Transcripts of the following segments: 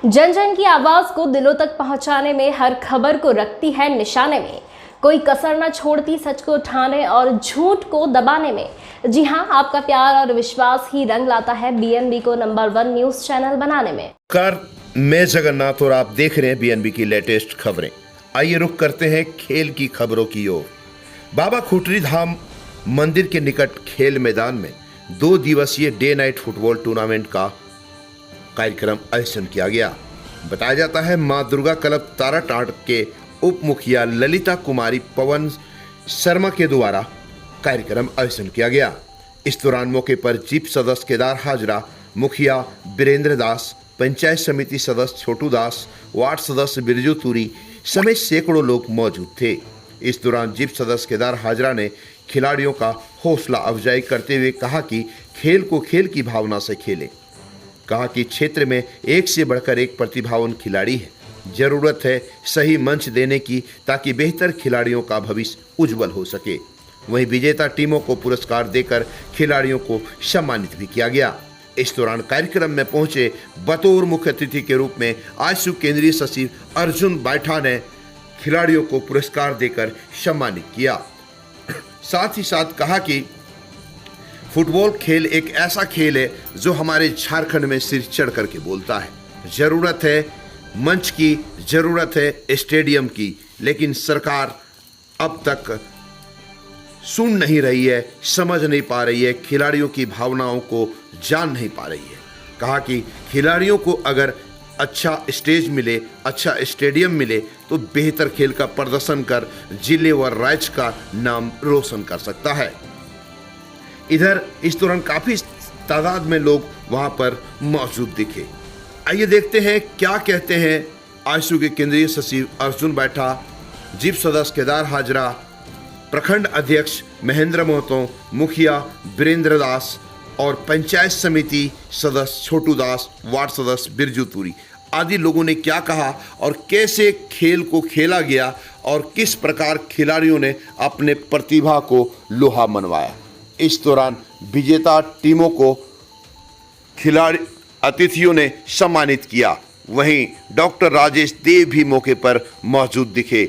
जन जन की आवाज को दिलों तक पहुंचाने में हर खबर को रखती है निशाने में, कोई कसर न छोड़ती सच को उठाने और झूठ को दबाने में। जी हां, आपका प्यार और विश्वास ही रंग लाता है बीएनबी को नंबर 1 न्यूज चैनल बनाने में। मैं जगन्नाथ और आप देख रहे हैं बीएनबी की लेटेस्ट खबरें। आइए रुख करते हैं खेल की खबरों की ओर। बाबा खुटरी धाम मंदिर के निकट खेल मैदान में 2 दिवसीय डे नाइट फुटबॉल टूर्नामेंट का कार्यक्रम आयोजन किया गया। बताया जाता है मां दुर्गा क्लब ताराटांड के उप मुखिया ललिता कुमारी पवन शर्मा के द्वारा कार्यक्रम आयोजन किया गया। इस दौरान मौके पर जीप सदस्य केदार हाजरा, मुखिया वीरेंद्र दास, पंचायत समिति सदस्य छोटू दास, वार्ड सदस्य बिरजू तुरी समेत सैकड़ों लोग मौजूद थे। इस दौरान जीप सदस्य केदार हाजरा ने खिलाड़ियों का हौसला अफजाई करते हुए कहा कि खेल को खेल की भावना से खेलें। कहा कि क्षेत्र में एक से बढ़कर एक प्रतिभावान खिलाड़ी है, जरूरत है सही मंच देने की ताकि बेहतर खिलाड़ियों का भविष्य उज्जवल हो सके। वहीं विजेता टीमों को पुरस्कार देकर खिलाड़ियों को सम्मानित भी किया गया। इस दौरान कार्यक्रम में पहुंचे बतौर मुख्य अतिथि के रूप में आशु केंद्रीय सचिव अर्जुन बैठा ने खिलाड़ियों को पुरस्कार देकर सम्मानित किया। साथ ही साथ कहा कि फुटबॉल खेल एक ऐसा खेल है जो हमारे झारखंड में सिर चढ़ करके बोलता है। जरूरत है मंच की, जरूरत है स्टेडियम की, लेकिन सरकार अब तक सुन नहीं रही है, समझ नहीं पा रही है, खिलाड़ियों की भावनाओं को जान नहीं पा रही है। कहा कि खिलाड़ियों को अगर अच्छा स्टेज मिले, अच्छा स्टेडियम मिले तो बेहतर खेल का प्रदर्शन कर जिले व राज्य का नाम रोशन कर सकता है। इधर इस दौरान काफी तादाद में लोग वहां पर मौजूद दिखे। आइए देखते हैं क्या कहते हैं आशु के केंद्रीय सचिव अर्जुन बैठा, जीप सदस्य केदार हाजरा, प्रखंड अध्यक्ष महेंद्र महतो, मुखिया वीरेंद्र दास और पंचायत समिति सदस्य छोटू दास, वार्ड सदस्य बिरजू तुरी आदि लोगों ने क्या कहा और कैसे खेल को खेला गया और किस प्रकार खिलाड़ियों ने अपने प्रतिभा को लोहा मनवाया। इस दौरान विजेता टीमों को खिलाड़ी अतिथियों ने सम्मानित किया। वहीं डॉक्टर राजेश देव भी मौके पर मौजूद दिखे।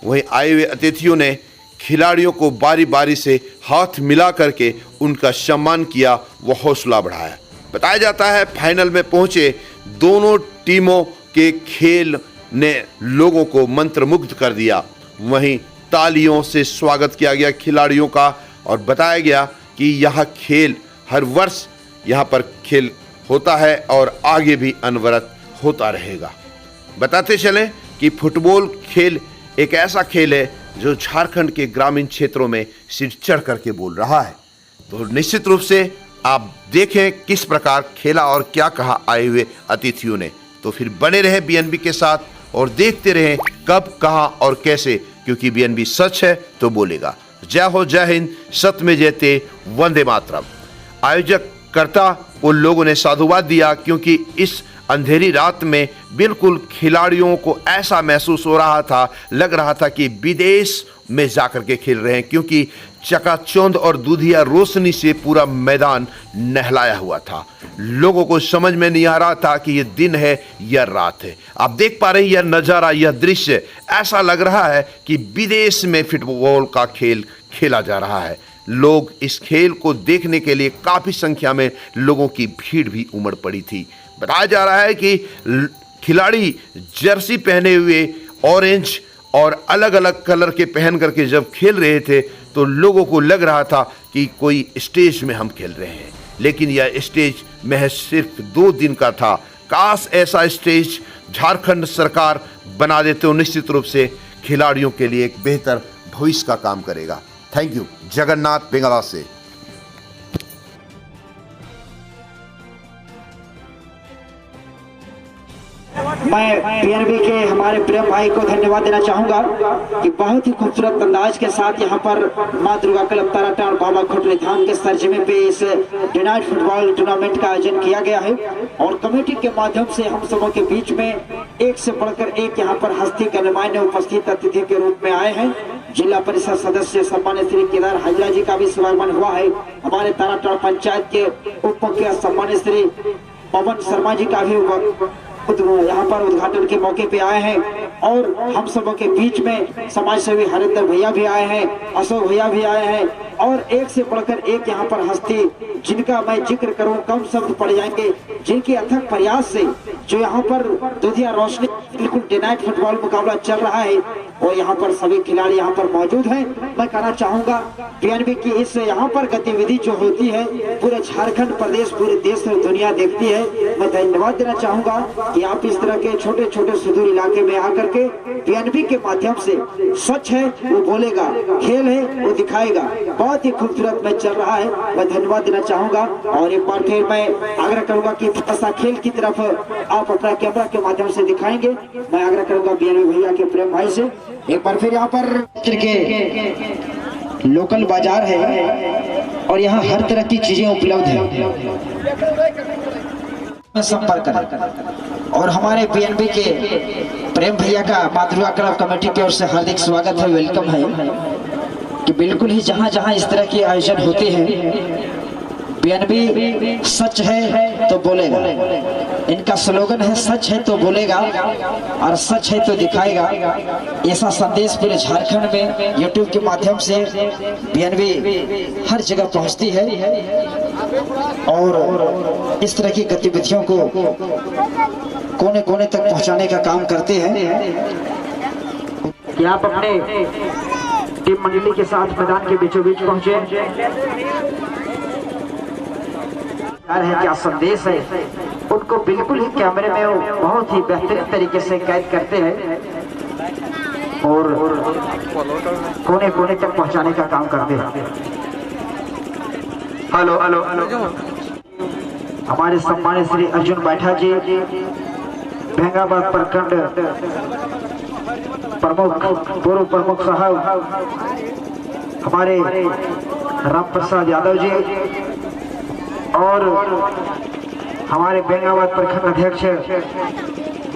वहीं आए हुए अतिथियों ने खिलाड़ियों को बारी बारी से हाथ मिला करके उनका सम्मान किया व हौसला बढ़ाया। बताया जाता है फाइनल में पहुंचे दोनों टीमों के खेल ने लोगों को मंत्रमुग्ध कर दिया। वहीं तालियों से स्वागत किया गया खिलाड़ियों का और बताया गया कि यह खेल हर वर्ष यहाँ पर खेल होता है और आगे भी अनवरत होता रहेगा। बताते चलें कि फुटबॉल खेल एक ऐसा खेल है जो झारखंड के ग्रामीण क्षेत्रों में सिर चढ़ करके बोल रहा है। तो निश्चित रूप से आप देखें किस प्रकार खेला और क्या कहा आए हुए अतिथियों ने। तो फिर बने रहे बीएनबी के साथ और देखते रहें कब, कहां और कैसे, क्योंकि बीएनबी सच है तो बोलेगा। जय हो, जय हिंद, सत्य में जयते, वंदे मातरम। आयोजक कर्ता को लोगों ने साधुवाद दिया क्योंकि इस अंधेरी रात में बिल्कुल खिलाड़ियों को ऐसा महसूस हो रहा था, लग रहा था कि विदेश में जाकर के खेल रहे हैं, क्योंकि चकाचौंध और दूधिया रोशनी से पूरा मैदान नहलाया हुआ था। लोगों को समझ में नहीं आ रहा था कि यह दिन है या रात है। आप देख पा रहे हैं यह नज़ारा, यह दृश्य ऐसा लग रहा है कि विदेश में फुटबॉल का खेल खेला जा रहा है। लोग इस खेल को देखने के लिए काफ़ी संख्या में लोगों की भीड़ भी उमड़ पड़ी थी। बताया जा रहा है कि खिलाड़ी जर्सी पहने हुए ऑरेंज और अलग अलग कलर के पहन करके जब खेल रहे थे तो लोगों को लग रहा था कि कोई स्टेज में हम खेल रहे हैं, लेकिन यह स्टेज महज सिर्फ 2 दिन का था। काश ऐसा स्टेज झारखंड सरकार बना देते हो, निश्चित रूप से खिलाड़ियों के लिए एक बेहतर भविष्य का काम करेगा। Thank you. जगन्नाथ बेंगला से। मैं बीएनबी के हमारे प्रेम भाई को धन्यवाद देना चाहूंगा कि बहुत ही खूबसूरत अंदाज के साथ यहाँ पर मां दुर्गा क्लब ताराटांड बाबा खुटरी धाम के सरजमे पे इस डे नाइट फुटबॉल टूर्नामेंट का आयोजन किया गया है और कमेटी के माध्यम से हम सबों के बीच में एक से बढ़कर एक यहाँ पर हस्ती गणमान्य उपस्थित अतिथि के रूप में आए हैं। जिला परिषद सदस्य सम्मानित श्री केदार हाजरा जी का भी स्वागत हुआ है। हमारे ताराटांड पंचायत के उप मुखिया सम्मानित श्री पवन शर्मा जी का भी यहाँ पर उद्घाटन के मौके पे आए हैं और हम सबों के बीच में समाज सेवी हरिंदर भैया भी आए हैं, अशोक भैया भी आए हैं और एक से बढ़कर एक यहाँ पर हस्ती जिनका मैं जिक्र करूं कम शब्द पड़ जाएंगे, जिनके अथक प्रयास से जो यहाँ पर दुधिया रोशनी बिल्कुल डे नाइट फुटबॉल मुकाबला चल रहा है और यहाँ पर सभी खिलाड़ी यहाँ पर मौजूद हैं। मैं कहना चाहूंगा बीएनबी की इस यहाँ पर गतिविधि जो होती है पूरे झारखंड प्रदेश पूरे देश और दुनिया देखती है। मैं धन्यवाद देना चाहूंगा कि आप इस तरह के छोटे छोटे सुदूर इलाके में आकर के बीएनबी के माध्यम से सच है वो बोलेगा, खेल है वो दिखाएगा, बहुत ही खूबसूरत मैच चल रहा है। मैं धन्यवाद देना चाहूंगा और एक बार फिर मैं आग्रह करूंगा कि थोड़ा सा खेल की तरफ आप अपना कैमरा के माध्यम से दिखाएंगे। मैं आग्रह करूंगा बीएनबी भैया के प्रेम भाई से एक बार फिर यहाँ पर के लोकल बाजार है और यहाँ हर तरह की चीजें उपलब्ध है, संपर्क करें। और हमारे बीएनबी के प्रेम भैया का माँ दुर्गा क्लब कमेटी की ओर से हार्दिक स्वागत है, वेलकम है कि बिल्कुल ही जहाँ जहाँ इस तरह के आयोजन होते हैं बीएनबी सच है तो बोलेगा। इनका स्लोगन है सच है तो बोलेगा और सच है तो दिखाएगा। ऐसा संदेश पूरे झारखंड में यूट्यूब के माध्यम से बीएनबी हर जगह पहुंचती है और इस तरह की गतिविधियों को कोने कोने तक पहुंचाने का काम करते हैं कि आप अपने टीम मंडली के साथ मैदान के बीचों बीच पहुंचे है, क्या संदेश है उनको बिल्कुल ही कैमरे में वो बहुत ही बेहतरीन तरीके से कैद करते हैं और कोने कोने तक पहुंचाने का काम करते हैं। हेलो हेलो हेलो हमारे सम्मानित श्री अर्जुन बैठा जी भेंगाबाद प्रखंड प्रमुख पूर्व प्रमुख साहब हमारे राम प्रसाद यादव जी और हमारे बेंगाबाद प्रखंड अध्यक्ष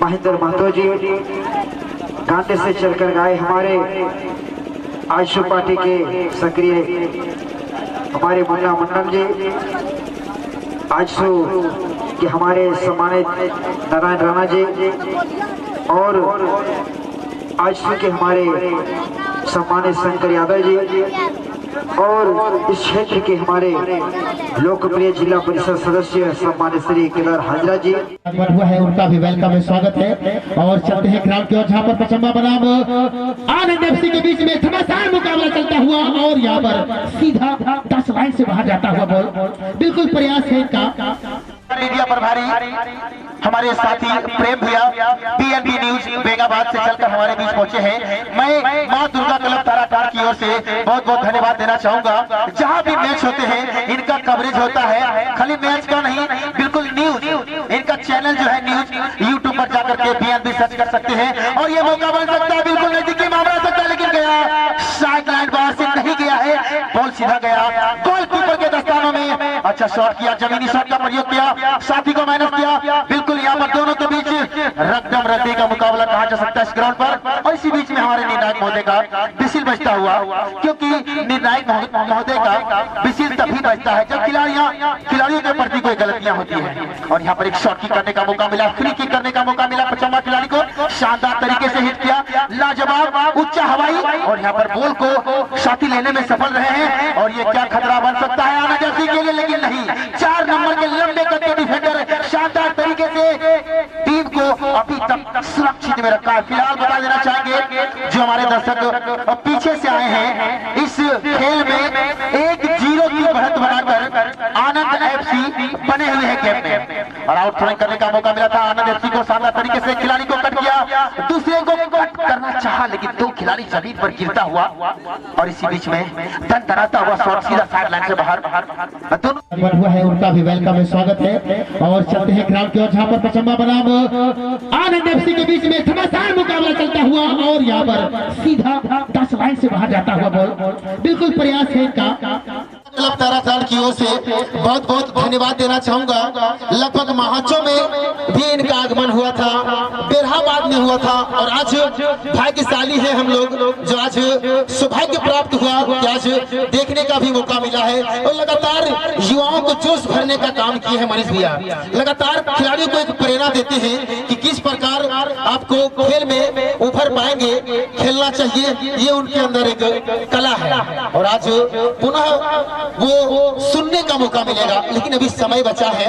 महेंद्र महतो जी कांटे से चलकर गए हमारे आशु पार्टी के सक्रिय हमारे मुन्ना मंडल जी, आजसू के हमारे सम्मानित नारायण राणा जी और आजसू के हमारे सम्मानित शंकर यादव जी और इस क्षेत्र के हमारे लोकप्रिय जिला परिषद सदस्य सम्मानित श्री केदार हाजरा जी हुआ है, उनका भी वेलकम है, स्वागत है। और चलते हैं ग्राउंड की ओर जहाँ पर पचम्बा बनाम आनंद एफसी के बीच में घमासान मुकाबला चलता हुआ और यहाँ पर सीधा 10 लाइन से बाहर जाता हुआ बॉल बिल्कुल प्रयास है इनका। मीडिया प्रभारी हमारे साथी प्रेम भैया बीएनबी न्यूज बेगाबाद से चलकर हमारे बीच पहुंचे हैं। मैं मां दुर्गा क्लब ताराटार की ओर से बहुत बहुत धन्यवाद देना चाहूंगा। जहां भी मैच होते हैं इनका कवरेज होता है, खाली मैच का नहीं बिल्कुल न्यूज, इनका चैनल जो है न्यूज यूट्यूब पर जाकर के बीएनबी सर्च कर सकते हैं और ये मौका बन सकता है, बिल्कुल नजदीकी मामला सकता है, लेकिन गया साइड लाइन बाहर से नहीं गया है, बॉल सीधा गया गोलकीपर के दस्तानों में। अच्छा शॉट किया, जमीनी शॉट का प्रयोग किया, साथी को मैनेज किया। बिल्कुल यहाँ पर दोनों के बीच रकदम रद्दी का मुकाबला कहा जा सकता है इस ग्राउंड पर। और इसी बीच में हमारे निर्णायक महोदय का विसिल बजता हुआ, क्योंकि निर्णायक महोदय का विसिल तभी बजता है जब खिलाड़ियों के प्रति कोई गलतियां होती है। और यहाँ पर एक शॉट किक करने का मौका मिला, फ्री किक करने का मौका मिला, पचम्बा खिलाड़ी को शानदार तरीके से हिट किया, लाजवाब उच्चा हवाई और यहाँ पर बॉल को साथी लेने में सफल रहे हैं। और ये क्या खतरा बन सकता है आना जर्सी के लिए, लेकिन नहीं, 4 नंबर के लंबे कद डिफेंडर शानदार तरीके से टीम को अभी तक सुरक्षित में रखा है। फिलहाल बता देना चाहेंगे जो हमारे दर्शक पीछे से आए हैं, इस खेल में 1-0 की बढ़त बनाकर आनंद एफसी बने हुए हैं गेम में और आउट थ्रोइंग करने का मौका मिला था। आनंद एफसी को शानदार तरीके से खिलाड़ी को कट किया, दूसरे को कट करना चाहा लेकिन 2 खिलाड़ी जमीन पर गिरता हुआ और इसी बीच में दन दनाता हुआ शॉट सीधा साइड लाइन से बाहर हुआ है, उनका भी वेलकम है, स्वागत है। और चलते हैं ग्राउंड की ओर जहाँ पर पचम्बा बनाम आनंद एफसी के बीच में घमासान मुकाबला चलता हुआ और यहाँ पर सीधा 10 लाइन से बाहर जाता हुआ बॉल बिल्कुल प्रयास है इनका। क्लब ताराकांड की ओर से बहुत बहुत धन्यवाद देना चाहूंगा। लगभग महाचो में भी इनका आगमन हुआ था, बेरहाबाद में हुआ था और आज भाग्यशाली है हम लोग जो आज सौभाग्य प्राप्त हुआ कि आज देखने का भी मौका मिला है। और लगातार युवाओं को जोश भरने का काम किए हैं मनीष भैया। लगातार खिलाड़ियों को एक प्रेरणा देते हैं कि किस प्रकार आपको खेल में उभर पाएंगे, खेलना चाहिए, ये उनके अंदर एक कला है। और आज पुनः वो सुनने का मौका मिलेगा, लेकिन अभी समय बचा है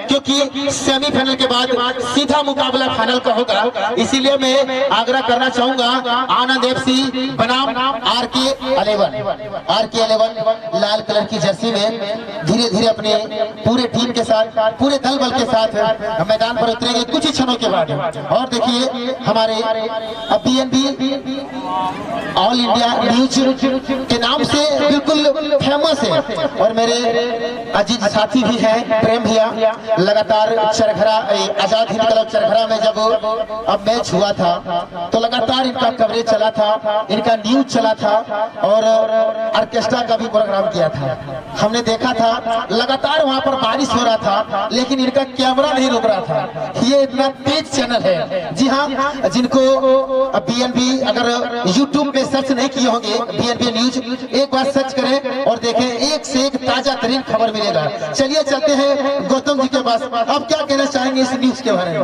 क्योंकि सेमीफाइनल के बाद सीधा मुकाबला फाइनल का होगा। इसीलिए मैं आग्रह करना चाहूंगा आनंद एफसी बनाम RK11 लाल कलर की जर्सी में धीरे धीरे अपने पूरे टीम के साथ, पूरे दल बल के साथ मैदान पर उतरेंगे कुछ ही क्षणों के बाद। और देखिए हमारे BNB ऑल इंडिया न्यूज के नाम से बिल्कुल फेमस है और मेरे अजीज साथी भी हैं प्रेम भैया। लगातार चरघरा आजाद हिंद क्लब चरघरा में जब अब मैच हुआ था तो लगातार इनका कवरेज चला था, इनका न्यूज चला था और ऑर्केस्ट्रा का भी प्रोग्राम किया था। हमने देखा था लगातार वहां पर बारिश हो रहा था लेकिन इनका कैमरा नहीं रुक रहा था। ये इतना तेज चैनल है। जी हाँ, जिनको BNB अगर YouTube पे सर्च नहीं किए होंगे BNB न्यूज, एक बार सर्च करें और देखें, एक से एक ताजा तरीन खबर मिलेगा। चलिए चलते हैं गौतम जी के पास। अब क्या कहना चाहेंगे इस न्यूज के बारे में?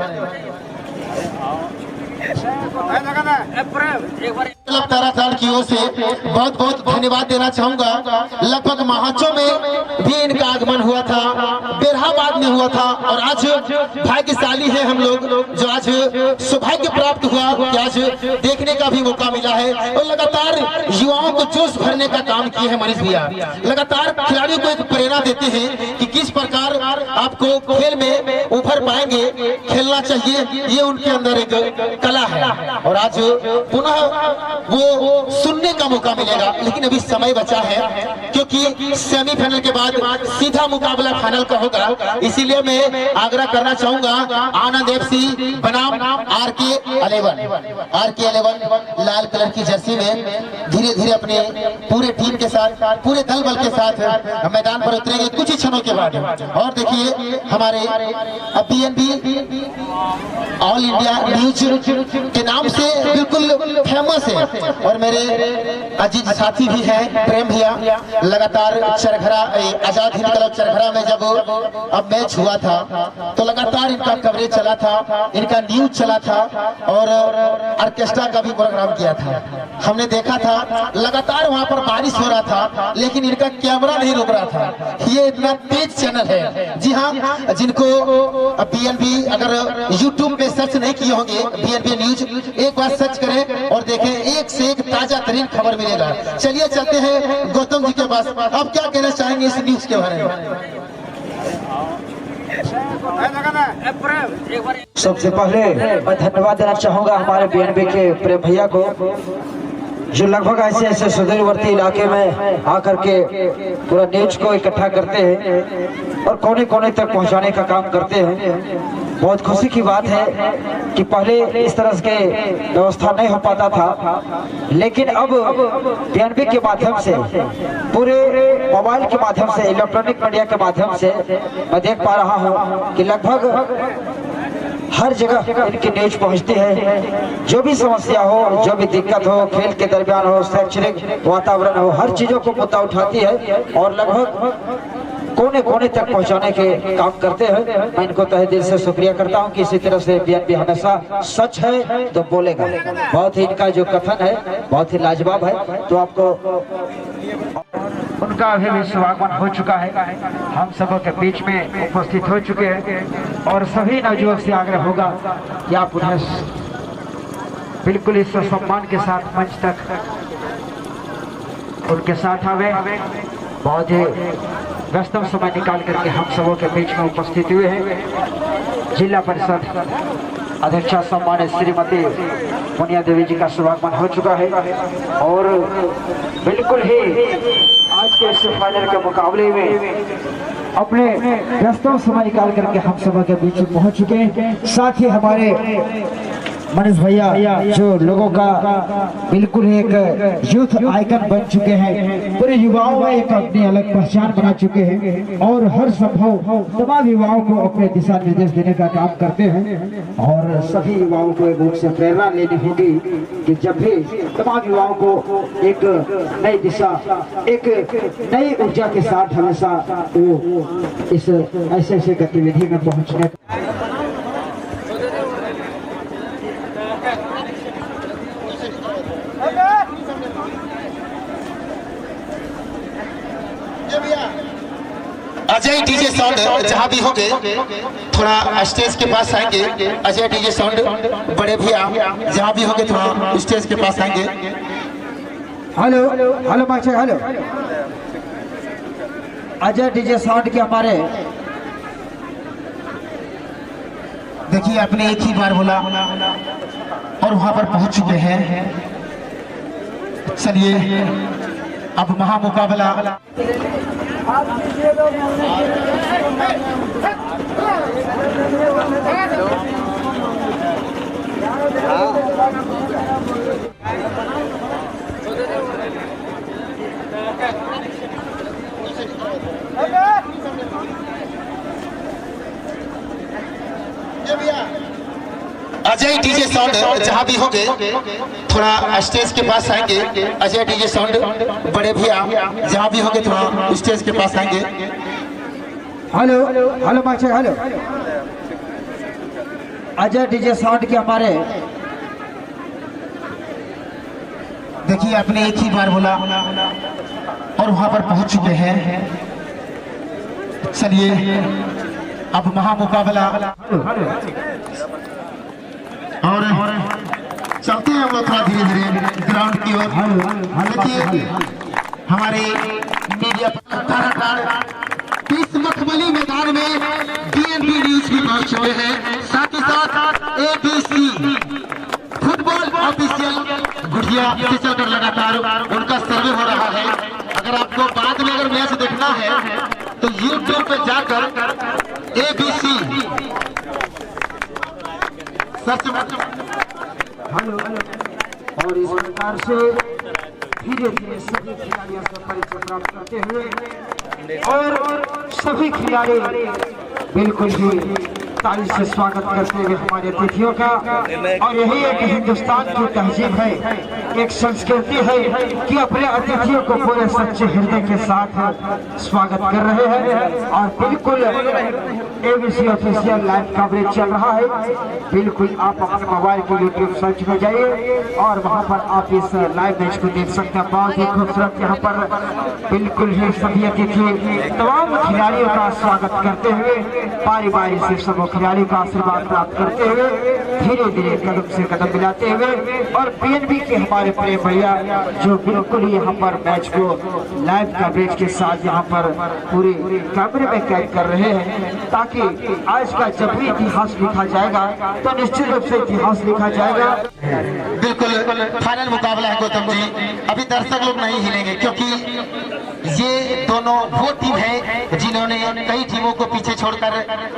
क्लब ताराकांड की ओर से बहुत बहुत धन्यवाद देना चाहूंगा। लगभग महाचो में भी इनका आगमन हुआ था, बेरहाबाद में हुआ था और आज भाग्यशाली है हम लोग जो आज सौभाग्य प्राप्त हुआ कि आज देखने का भी मौका मिला है। और लगातार युवाओं को जोश भरने का काम किए हैं मनीष भैया। लगातार खिलाड़ियों को एक प्रेरणा देते हैं कि किस प्रकार आपको खेल में उभर पाएंगे, खेलना चाहिए, ये उनके अंदर एक कला है। और आज पुनः वो सुनने का मौका मिलेगा, लेकिन अभी समय बचा है क्योंकि सेमीफाइनल के बाद सीधा मुकाबला फाइनल का होगा। इसीलिए मैं आग्रह करना चाहूंगा आनंद एफसी बनाम RK11 लाल कलर की जर्सी में धीरे धीरे अपने पूरे टीम के साथ, पूरे दल बल के साथ मैदान पर उतरेंगे कुछ ही क्षणों के बाद। और देखिए हमारे BNB ऑल इंडिया न्यूज के नाम से बिल्कुल फेमस है और मेरे अजीज साथी भी हैं प्रेम भैया। लगातार चरघरा आजाद हिंद क्लब चरघरा में जब अब मैच हुआ था तो लगातार इनका कवरेज चला था, इनका न्यूज चला था और ऑर्केस्ट्रा का भी प्रोग्राम किया था। हमने देखा था लगातार वहां पर बारिश हो रहा था लेकिन इनका कैमरा नहीं रुक रहा था। ये इतना तेज चैनल है। जी हाँ, जिनको BNB अगर YouTube पे सर्च नहीं किए होंगे BNB न्यूज, एक बार सर्च करें और देखें, एक से एक ताजा तरीन खबर मिलेगा। चलिए चलते हैं गौतम जी के पास। अब क्या कहना चाहेंगे इस न्यूज के बारे में? सबसे पहले मैं धन्यवाद देना चाहूंगा हमारे BNB के प्रेम भैया को जो लगभग ऐसे ऐसे सुदूरवर्ती इलाके में आकर के पूरा न्यूज को इकट्ठा करते हैं और कोने कोने तक पहुंचाने का काम करते हैं। बहुत खुशी की बात है कि पहले इस तरह के व्यवस्था नहीं हो पाता था, लेकिन अब BNB के माध्यम से, पूरे मोबाइल के माध्यम से, इलेक्ट्रॉनिक मीडिया के माध्यम से मैं देख पा रहा हूँ कि लगभग हर जगह इनकी न्यूज पहुंचती है। जो भी समस्या हो, जो भी दिक्कत हो, खेल के दरमियान हो, शैक्षणिक वातावरण हो, हर चीजों को मुद्दा उठाती है और लगभग कोने कोने तक पहुंचाने के काम करते हैं। मैं इनको तहे दिल से शुक्रिया करता हूं कि इसी तरह से BNB हमेशा सच है तो बोलेगा। बहुत ही इनका जो कथन है बहुत ही लाजवाब है। तो आपको उनका अभी भी स्वागत हो चुका है, हम सबों के बीच में उपस्थित हो चुके हैं और सभी नवयुवक से आग्रह होगा कि आप उन्हें बिल्कुल इस सम्मान के साथ मंच तक उनके साथ आवे। बहुत ही व्यस्तम समय निकाल करके हम सबों के बीच में उपस्थित हुए हैं। जिला परिषद अध्यक्षा सम्मानित श्रीमती पुनिया देवी जी का स्वागत हो चुका है और बिल्कुल ही आज के इस फाइनल के मुकाबले में अपने व्यस्तम समय निकाल करके हम सब के बीच में पहुंच चुके हैं। साथ ही हमारे मनीष भैया जो लोगों का बिल्कुल एक यूथ आइकन बन चुके हैं, पूरे युवाओं में एक अपनी अलग पहचान बना चुके हैं और हर संभव तमाम युवाओं को अपने दिशा निर्देश देने का काम करते हैं। और सभी युवाओं को एक उनसे प्रेरणा लेनी होगी कि जब भी तमाम युवाओं को एक नई दिशा, एक नई ऊर्जा के साथ हमेशा वो इस ऐसे गतिविधि में पहुंचने अजय डीजे साउंड जहाँ भी होंगे थोड़ा स्टेज के पास आएंगे। अजय डीजे साउंड बड़े भैया जहाँ भी होंगे थोड़ा स्टेज के पास आएंगे। Hello hello master, hello Ajay DJ sound के हमारे देखिए आपने एक ही बार बोला और वहां पर पहुंच चुके हैं। चलिए अब महामुकाबला अजय डीजे साउंड जहाँ भी होंगे थोड़ा स्टेज के पास आएंगे। अजय डीजे साउंड बड़े भैया जहाँ भी होंगे थोड़ा स्टेज के पास आएंगे। Hello hello master, hello Ajay DJ sound के हमारे देखिए आपने एक ही बार बोला और वहां पर पहुंच चुके हैं। चलिए अब महामुकाबला और चलते हैं हम लोग थोड़ा धीरे धीरे ग्राउंड की ओर। देखिए हमारे मीडिया इस मखमली मैदान में बीएनबी न्यूज भी पहुंच चुके हैं। साथ ही साथ एबीसी फुटबॉल ऑफिशियल गुड़िया से चलकर लगातार उनका सर्वे हो रहा है। अगर आपको बाद में अगर मैच देखना है तो यूट्यूब पे जाकर एबीसी सर्च और इस प्रकार से धीरे धीरे सभी खिलाड़ियों से परिचय प्राप्त करते हुए और सभी खिलाड़ी बिल्कुल ही ताली से स्वागत करते हुए हमारे अतिथियों का। और यही एक हिंदुस्तान की तहजीब है, एक संस्कृति है कि अपने अतिथियों को पूरे सच्चे हृदय के साथ स्वागत कर रहे हैं। और बिल्कुल एबीसी ऑफिशियल लाइव कवरेज चल रहा है। बिल्कुल आप अपने मोबाइल के यूट्यूब सर्च में जाइए और वहां पर आप इस लाइव मैच को देख सकते हैं। बहुत ही खूबसूरत यहाँ पर बिल्कुल ही सभी अतिथि तमाम खिलाड़ियों का स्वागत करते हुए बारी बारी से सब खिलाड़ियों का आशीर्वाद प्राप्त करते हुए धीरे धीरे कदम से कदम मिलाते हुए और बीएनबी के हमारे प्रेम भैया जो बिल्कुल ही यहाँ पर मैच को लाइव कवरेज के साथ यहाँ पर पूरे कैमरे में कैद कर रहे हैं, ताकि आज का जब भी इतिहास लिखा जाएगा तो निश्चित रूप से इतिहास लिखा जाएगा। बिल्कुल फाइनल मुकाबला है गौतम जी। अभी दर्शक लोग नहीं हिलेंगे क्योंकि ये दोनों वो टीम है जिन्होंने कई टीमों को पीछे छोड़कर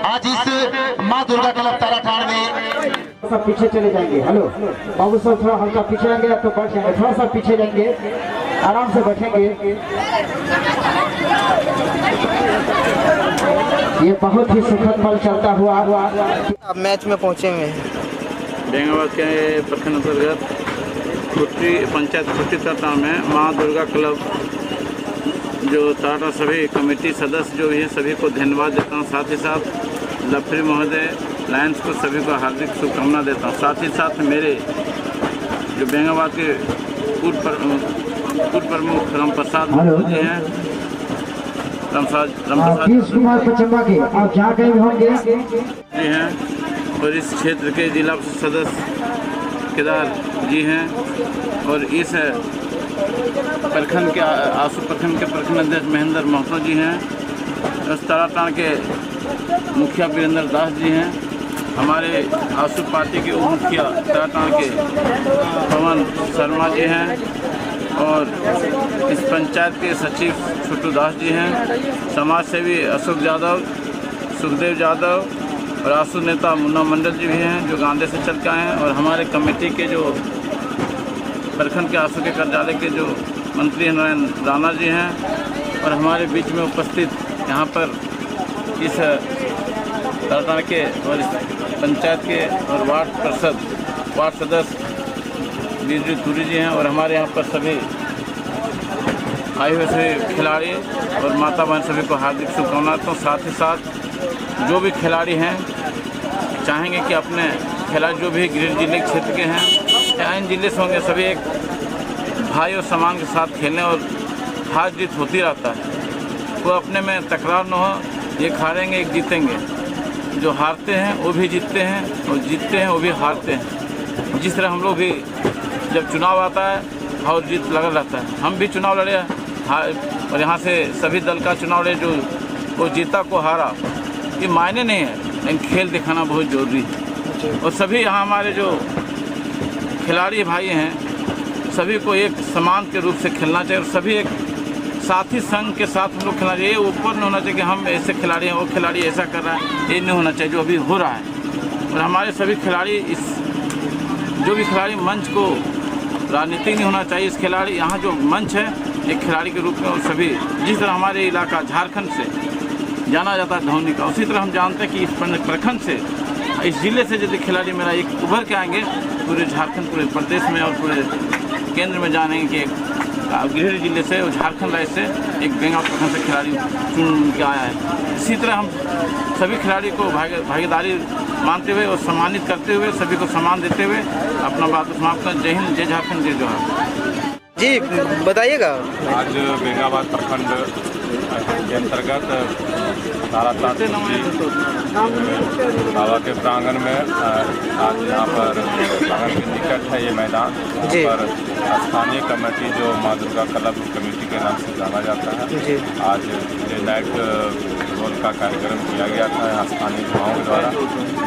आज इस माँ दुर्गा क्लब ताराटाड़ में सब पीछे चले जाएंगे। हेलो बाबू साहब थोड़ा हल्का पीछे आएंगे तो बैठ जाएंगे, थोड़ा सा पीछे जाएंगे, आराम से बैठेंगे। ये बहुत ही सुखद पल चलता हुआ अब मैच में पहुंचे हुए हैं। बेंगाबाद के प्रखंड अंतर्गत पंचायत खुट्टी ताराटाड़ में माँ दुर्गा क्लब जो ताराटाड़ सभी कमेटी सदस्य जो भी हैं सभी को धन्यवाद देता हूँ। साथ ही साथ लफरी महोदय लायंस को सभी को हार्दिक शुभकामना देता हूँ। साथ ही साथ मेरे जो बेंगाबाद के पूर्व प्रमुख रामप्रसाद जी हैं, जी हैं और इस क्षेत्र के जिला सदस्य केदार जी हैं और इस प्रखंड के आसू प्रखंड के प्रखंड अध्यक्ष महेंद्र महतो जी हैं, इस ताराटाड़ के मुखिया वीरेंद्र दास जी हैं, हमारे आसू पार्टी के उप मुखिया ताराटाड़ के पवन शर्मा जी हैं और इस पंचायत के सचिव छोटू दास जी हैं, समाज सेवी अशोक यादव, सुखदेव यादव और आंसू नेता मुन्ना मंडल जी भी हैं जो गांधे से चल के आए हैं, और हमारे कमेटी के जो प्रखंड के आंसू के कार्यालय के जो मंत्री नारायण राणा जी हैं, और हमारे बीच में उपस्थित यहाँ पर इस ताराटांड़ के और इस पंचायत के और वार्ड सदस्य बीजू तुरी जी हैं, और हमारे यहाँ पर सभी आए हुए सभी खिलाड़ी और माता बहन सभी को हार्दिक शुभकामनाएं। तो साथ ही साथ जो भी खिलाड़ी हैं चाहेंगे कि अपने खिलाड़ी जो भी गिरिडीह जिले के क्षेत्र के हैं या इन जिले से होंगे, सभी एक भाई और समान के साथ खेलें, और हार जीत होती रहता है, वो अपने में तकरार न हो। एक हारेंगे एक जीतेंगे, जो हारते हैं वो भी जीतते हैं और जीतते हैं वो भी हारते हैं। जिस तरह हम लोग भी जब चुनाव आता है हार जीत लगा रहता है, हम भी चुनाव लड़े और यहाँ से सभी दल का चुनाव लड़े, जो वो जीता को हारा ये मायने नहीं है, लेकिन खेल दिखाना बहुत ज़रूरी है। और सभी यहाँ हमारे जो खिलाड़ी भाई हैं सभी को एक समान के रूप से खेलना चाहिए, और सभी एक साथी संघ के साथ हम लोग खेलना चाहिए। ऊपर नहीं होना चाहिए कि हम ऐसे खिलाड़ी हैं, वो खिलाड़ी ऐसा कर रहा है, ये नहीं होना चाहिए जो अभी हो रहा है। और हमारे सभी खिलाड़ी जो भी खिलाड़ी मंच को राजनीतिक नहीं होना चाहिए, इस खिलाड़ी यहाँ जो मंच है एक खिलाड़ी के रूप में, और सभी जिस तरह हमारे इलाका झारखंड से जाना जाता है धोनी का, उसी तरह हम जानते हैं कि इस प्रखंड से इस ज़िले से यदि खिलाड़ी मेरा एक उभर के आएंगे पूरे झारखंड पूरे प्रदेश में और पूरे केंद्र में जानेंगे कि गिरिडीह जिले से और झारखंड राज्य से एक बेंगाल प्रखंड से खिलाड़ी चुन के आया है। इसी तरह हम सभी खिलाड़ी को भागीदारी मानते हुए और सम्मानित करते हुए सभी को सम्मान देते हुए अपना बात समाप्त करें। जय हिंद, जय झारखंड, जय जोहार। जी बताइएगा। आज बेंगाबाद प्रखंड के अंतर्गत ताराटांड़ बाबा के प्रांगण में आज यहाँ पर प्रांगण के निकट है ये मैदान, पर स्थानीय कमेटी जो माँ दुर्गा क्लब कमेटी के नाम से जाना जाता है, आज डे नाइट फुटबॉल का कार्यक्रम किया गया था यहाँ स्थानीय युवाओं के द्वारा।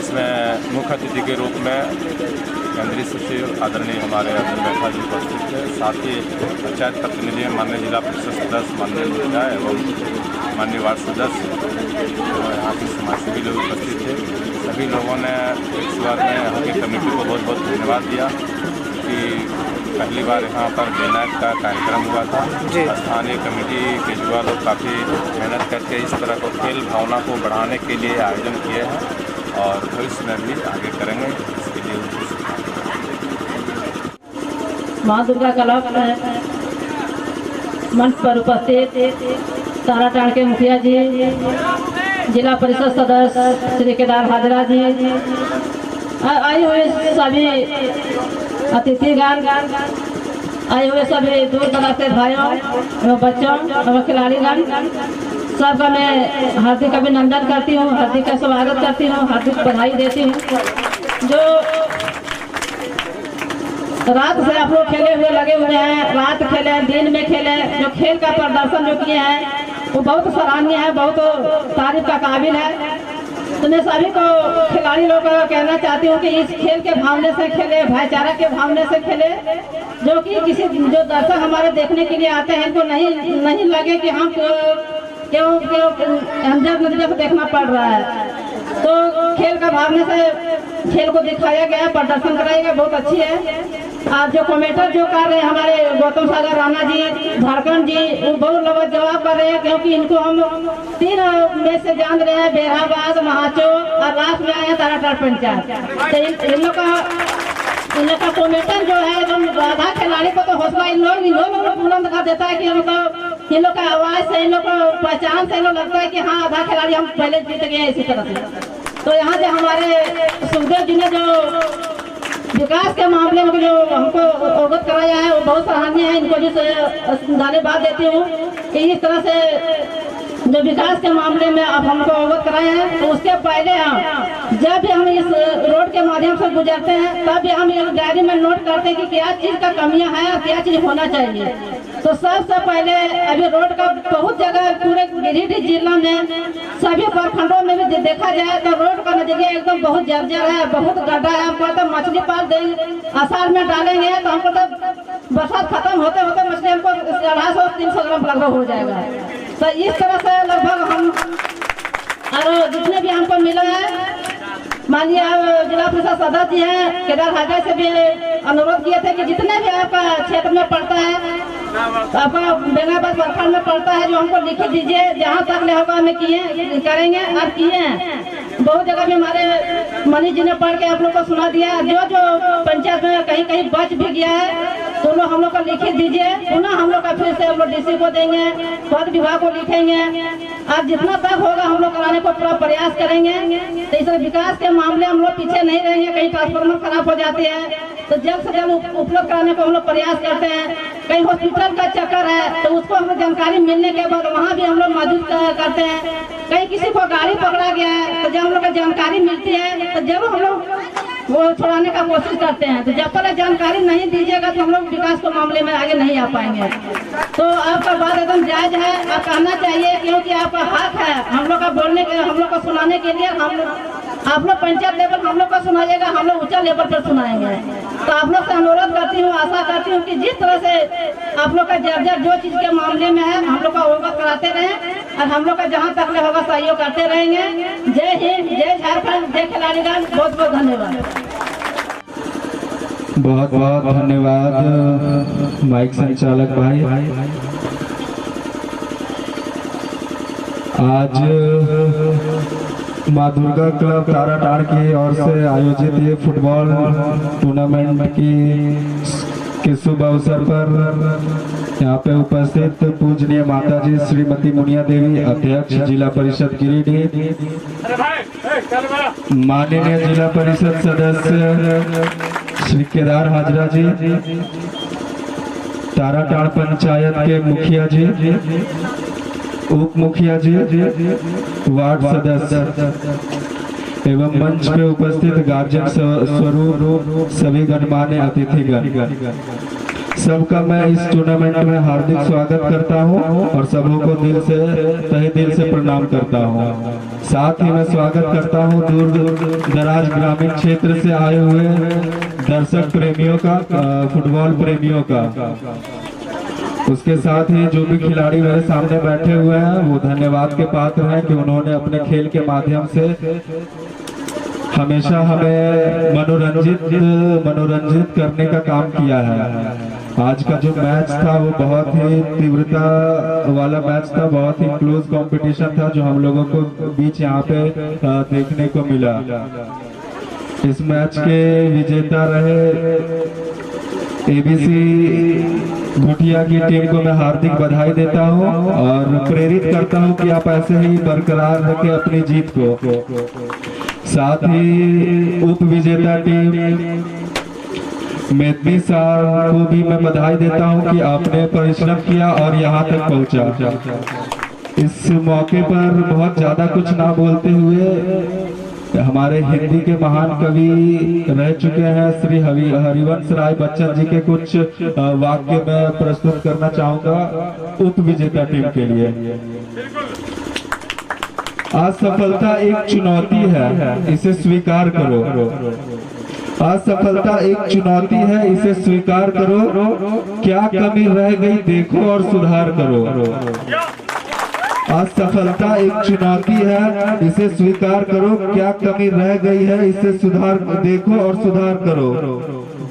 इसमें मुख्य अतिथि के रूप में केंद्रीय सचिव आदरणीय हमारे अर्जुन बैठा जी उपस्थित थे, साथ ही पंचायत प्रतिनिधि माननीय जिला परिषद सदस्य माननीय मुखिया एवं माननीय वार्ड सदस्य यहाँ के समाजसेवी लोग उपस्थित थे। सभी लोगों ने इस बार में यहाँ की कमेटी को बहुत बहुत धन्यवाद दिया कि पहली बार यहाँ पर डे नाइट का कार्यक्रम हुआ था। स्थानीय कमेटी के युवा लोग काफ़ी मेहनत करके इस तरह को खेल भावना को बढ़ाने के लिए आयोजन किए हैं और भविष्य में भी आगे करेंगे, इसके लिए माँ दुर्गा क्लब मंच पर उपस्थित ताराटांड़ के मुखिया जी, जिला परिषद सदस्य श्री केदार हाजरा जी, आए हुए सभी अतिथिगण, आए हुए सभी दूर दराज के भाइयों एवं बच्चों एवं खिलाड़ीगण, सबका मैं हार्दिक अभिनंदन करती हूँ, हार्दिक का स्वागत करती हूँ, हार्दिक बधाई देती हूँ। जो रात से आप लोग खेले हुए लगे हुए हैं, रात खेले दिन में खेले, जो खेल का प्रदर्शन जो किए हैं वो बहुत सराहनीय है, बहुत तारीफ का काबिल है। तो मैं सभी को खिलाड़ी लोग को कहना चाहती हूँ कि इस खेल के भावने से खेले, भाईचारा के भावने से खेले, जो कि किसी जो दर्शक हमारे देखने के लिए आते हैं तो नहीं लगे कि हम क्यों हमजद नतीजे को देखना पड़ रहा है। तो खेल का भावने से खेल को दिखाया गया, प्रदर्शन कराया गया, बहुत अच्छी है। आज जो कमेंटर जो कर रहे हैं हमारे गौतम सागर राणा जी, झारखंड जी, वो बहुत लोग जवाब कर रहे हैं, क्योंकि इनको हम 3 में से जान रहे हैं, बेराबाद, महाचो और लास्ट में आए हैं ताराटांड़ पंचायत। तो इन लोग का कमेंटर जो है एकदम आधा खिलाड़ी को तो हौसला इन लोग बुलंद कर देता है कि हमको इन लोग का आवाज से, इन लोग को पहचान से इन लगता है कि हाँ आधा खिलाड़ी हम पहले जीत गए इसी तरह से। तो यहाँ से हमारे सुखदेव जी ने जो विकास के मामले में जो हमको अवगत कराया है वो बहुत सराहनीय है। इनको भी धन्यवाद देती हूँ कि इस तरह से जो विकास के मामले में अब हमको अवगत कराए हैं। तो उसके पहले हम जब भी हम इस रोड के माध्यम से गुजरते हैं तब भी हम एक डायरी में नोट करते हैं कि क्या चीज़ का कमियां है और क्या चीज़ होना चाहिए। तो सबसे पहले अभी रोड का बहुत जगह पूरे गिरिडीह जिला में सभी प्रखंडों में भी देखा जाए तो रोड का नतीजा एकदम बहुत जर्जर है, बहुत गड्ढा है। हमको तो मछली पाल देंगे आषाढ़ में डालेंगे तो हमको तो बरसात खत्म होते होते मछली हमको 250-300 ग्राम लगभग हो जाएगा। तो इस तरह से लगभग हम और जितने भी हमको मिला है, माननीय जिला परिषद सदस्य जी हैं केदार हाजा से भी अनुरोध किए थे कि जितने भी आपका क्षेत्र में पड़ता है, आपका बेंगाबाद प्रखंड में पड़ता है, जो हमको लिख दीजिए, जहाँ तक ले होगा हमें किए करेंगे और किए हैं। बहुत जगह भी हमारे मनीष जी ने पढ़ के आप लोग को सुना दिया। जो जो पंचायत में कहीं कहीं बच भी गया है तो लोग हम लोग को लिख दीजिए, पुनः हम लोग का फिर से हम लोग डीसी को देंगे, पद विभाग को लिखेंगे और जितना तक होगा हम लोग कराने को पूरा प्रयास करेंगे। तो इस विकास के मामले हम लोग पीछे नहीं रहेंगे। कहीं ट्रांसफार्मर खराब हो जाते हैं तो जल्द से जल्द उपलब्ध कराने को हम लोग प्रयास करते हैं। कहीं हॉस्पिटल का चक्कर है तो उसको हमें जानकारी मिलने के बाद वहाँ भी हम लोग मदद करते हैं। कहीं किसी को गाड़ी पकड़ा गया है तो जब हम लोग को जानकारी मिलती है तो जरूर हम लोग वो छुड़ाने का कोशिश करते हैं। तो जब तक जानकारी नहीं दीजिएगा तो हम लोग विकास के मामले में आगे नहीं आ पाएंगे। तो आपका बात एकदम जायज है, आप कहना चाहिए, क्योंकि आपका हक है हम लोग का बोलने के, हम लोग को सुनाने के लिए। आप लोग पंचायत लेवल हम लोग को सुनाइएगा, हम लोग ऊंचा लेवल पर सुनाएंगे। तो आप लोग से अनुरोध करती हूँ, आशा करती हूँ कि जिस तरह से आप लोग का जर्जर जो चीज के मामले में है हम लोग का अवगत कराते रहें और हम लोग का जहाँ तक होगा सहयोग करते रहेंगे। जय हिंद, जय झारखंड, जय खिलाड़ीगण। बहुत बहुत धन्यवाद। बहुत बहुत धन्यवाद माइक संचालक भाई। आज माँ दुर्गा क्लब ताराटाड़ की ओर से आयोजित ये फुटबॉल टूर्नामेंट के शुभ अवसर पर यहाँ पे उपस्थित पूजनीय माताजी श्रीमती मुनिया देवी, अध्यक्ष जिला परिषद गिरिडीह, माननीय जिला परिषद सदस्य श्री केदार हाजरा जी, ताराटाड़ पंचायत के मुखिया जी, उप मुखिया जी, वार्ड सदस्य एवं मंच पे उपस्थित गार्जियन स्वरूप सभी गणमान्य अतिथिगण, सबका मैं इस टूर्नामेंट में हार्दिक स्वागत करता हूं और सबों को दिल से तहे दिल से प्रणाम करता हूं। साथ ही मैं स्वागत करता हूं दूर दराज ग्रामीण क्षेत्र से आए हुए दर्शक प्रेमियों का, फुटबॉल प्रेमियों का। उसके साथ ही जो भी खिलाड़ी मेरे सामने बैठे हुए हैं वो धन्यवाद के पात्र हैं कि उन्होंने अपने खेल के माध्यम से हमेशा हमें मनोरंजित करने का काम किया है। आज का जो मैच था वो बहुत ही तीव्रता वाला मैच था, बहुत ही क्लोज कंपटीशन था जो हम लोगों को बीच यहाँ पे देखने को मिला। इस मैच के विजेता रहे एबीसी घुटिया की टीम को मैं हार्दिक बधाई देता हूं और प्रेरित करता हूं कि आप ऐसे ही बरकरार रखें अपनी जीत को। साथ ही उप विजेता टीम मेदनी साहब को भी मैं बधाई देता हूं कि आपने परिश्रम किया और यहां तक पहुंचा। इस मौके पर बहुत ज्यादा कुछ ना बोलते हुए हमारे हिंदी के महान कवि रह चुके हैं श्री हरिवंश राय बच्चन जी के कुछ वाक्य मैं प्रस्तुत करना चाहूंगा उप विजेता टीम के लिए। असफलता एक चुनौती है, इसे स्वीकार करो। असफलता एक चुनौती है, इसे स्वीकार करो। क्या कमी रह गई देखो और सुधार करो। असफलता एक चुनौती है, इसे स्वीकार करो। क्या कमी रह गई है इसे सुधार देखो और सुधार करो।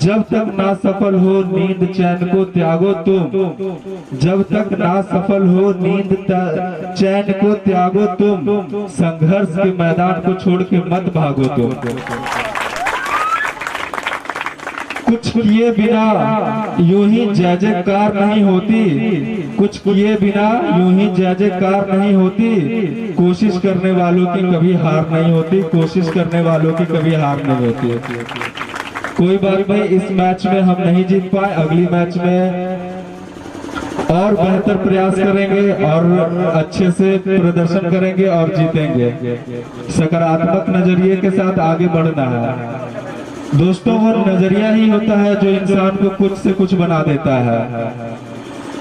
जब तक ना सफल हो नींद चैन को त्यागो तुम। जब तक ना सफल हो नींद चैन को त्यागो तुम। संघर्ष के मैदान को छोड़ के मत भागो तुम। कुछ किए बिना यूं ही जय जयकार नहीं होती। कुछ किए बिना यूं ही जय जयकार नहीं होती। कोशिश करने वालों की कभी हार नहीं होती। कोशिश करने वालों की कभी हार नहीं होती। कोई बात नहीं, इस मैच में हम नहीं जीत पाए, अगली मैच में और बेहतर प्रयास करेंगे और अच्छे से प्रदर्शन करेंगे और जीतेंगे। सकारात्मक नजरिए के साथ आगे बढ़ना है दोस्तों। वो नजरिया ही होता है जो इंसान को कुछ से कुछ बना देता है।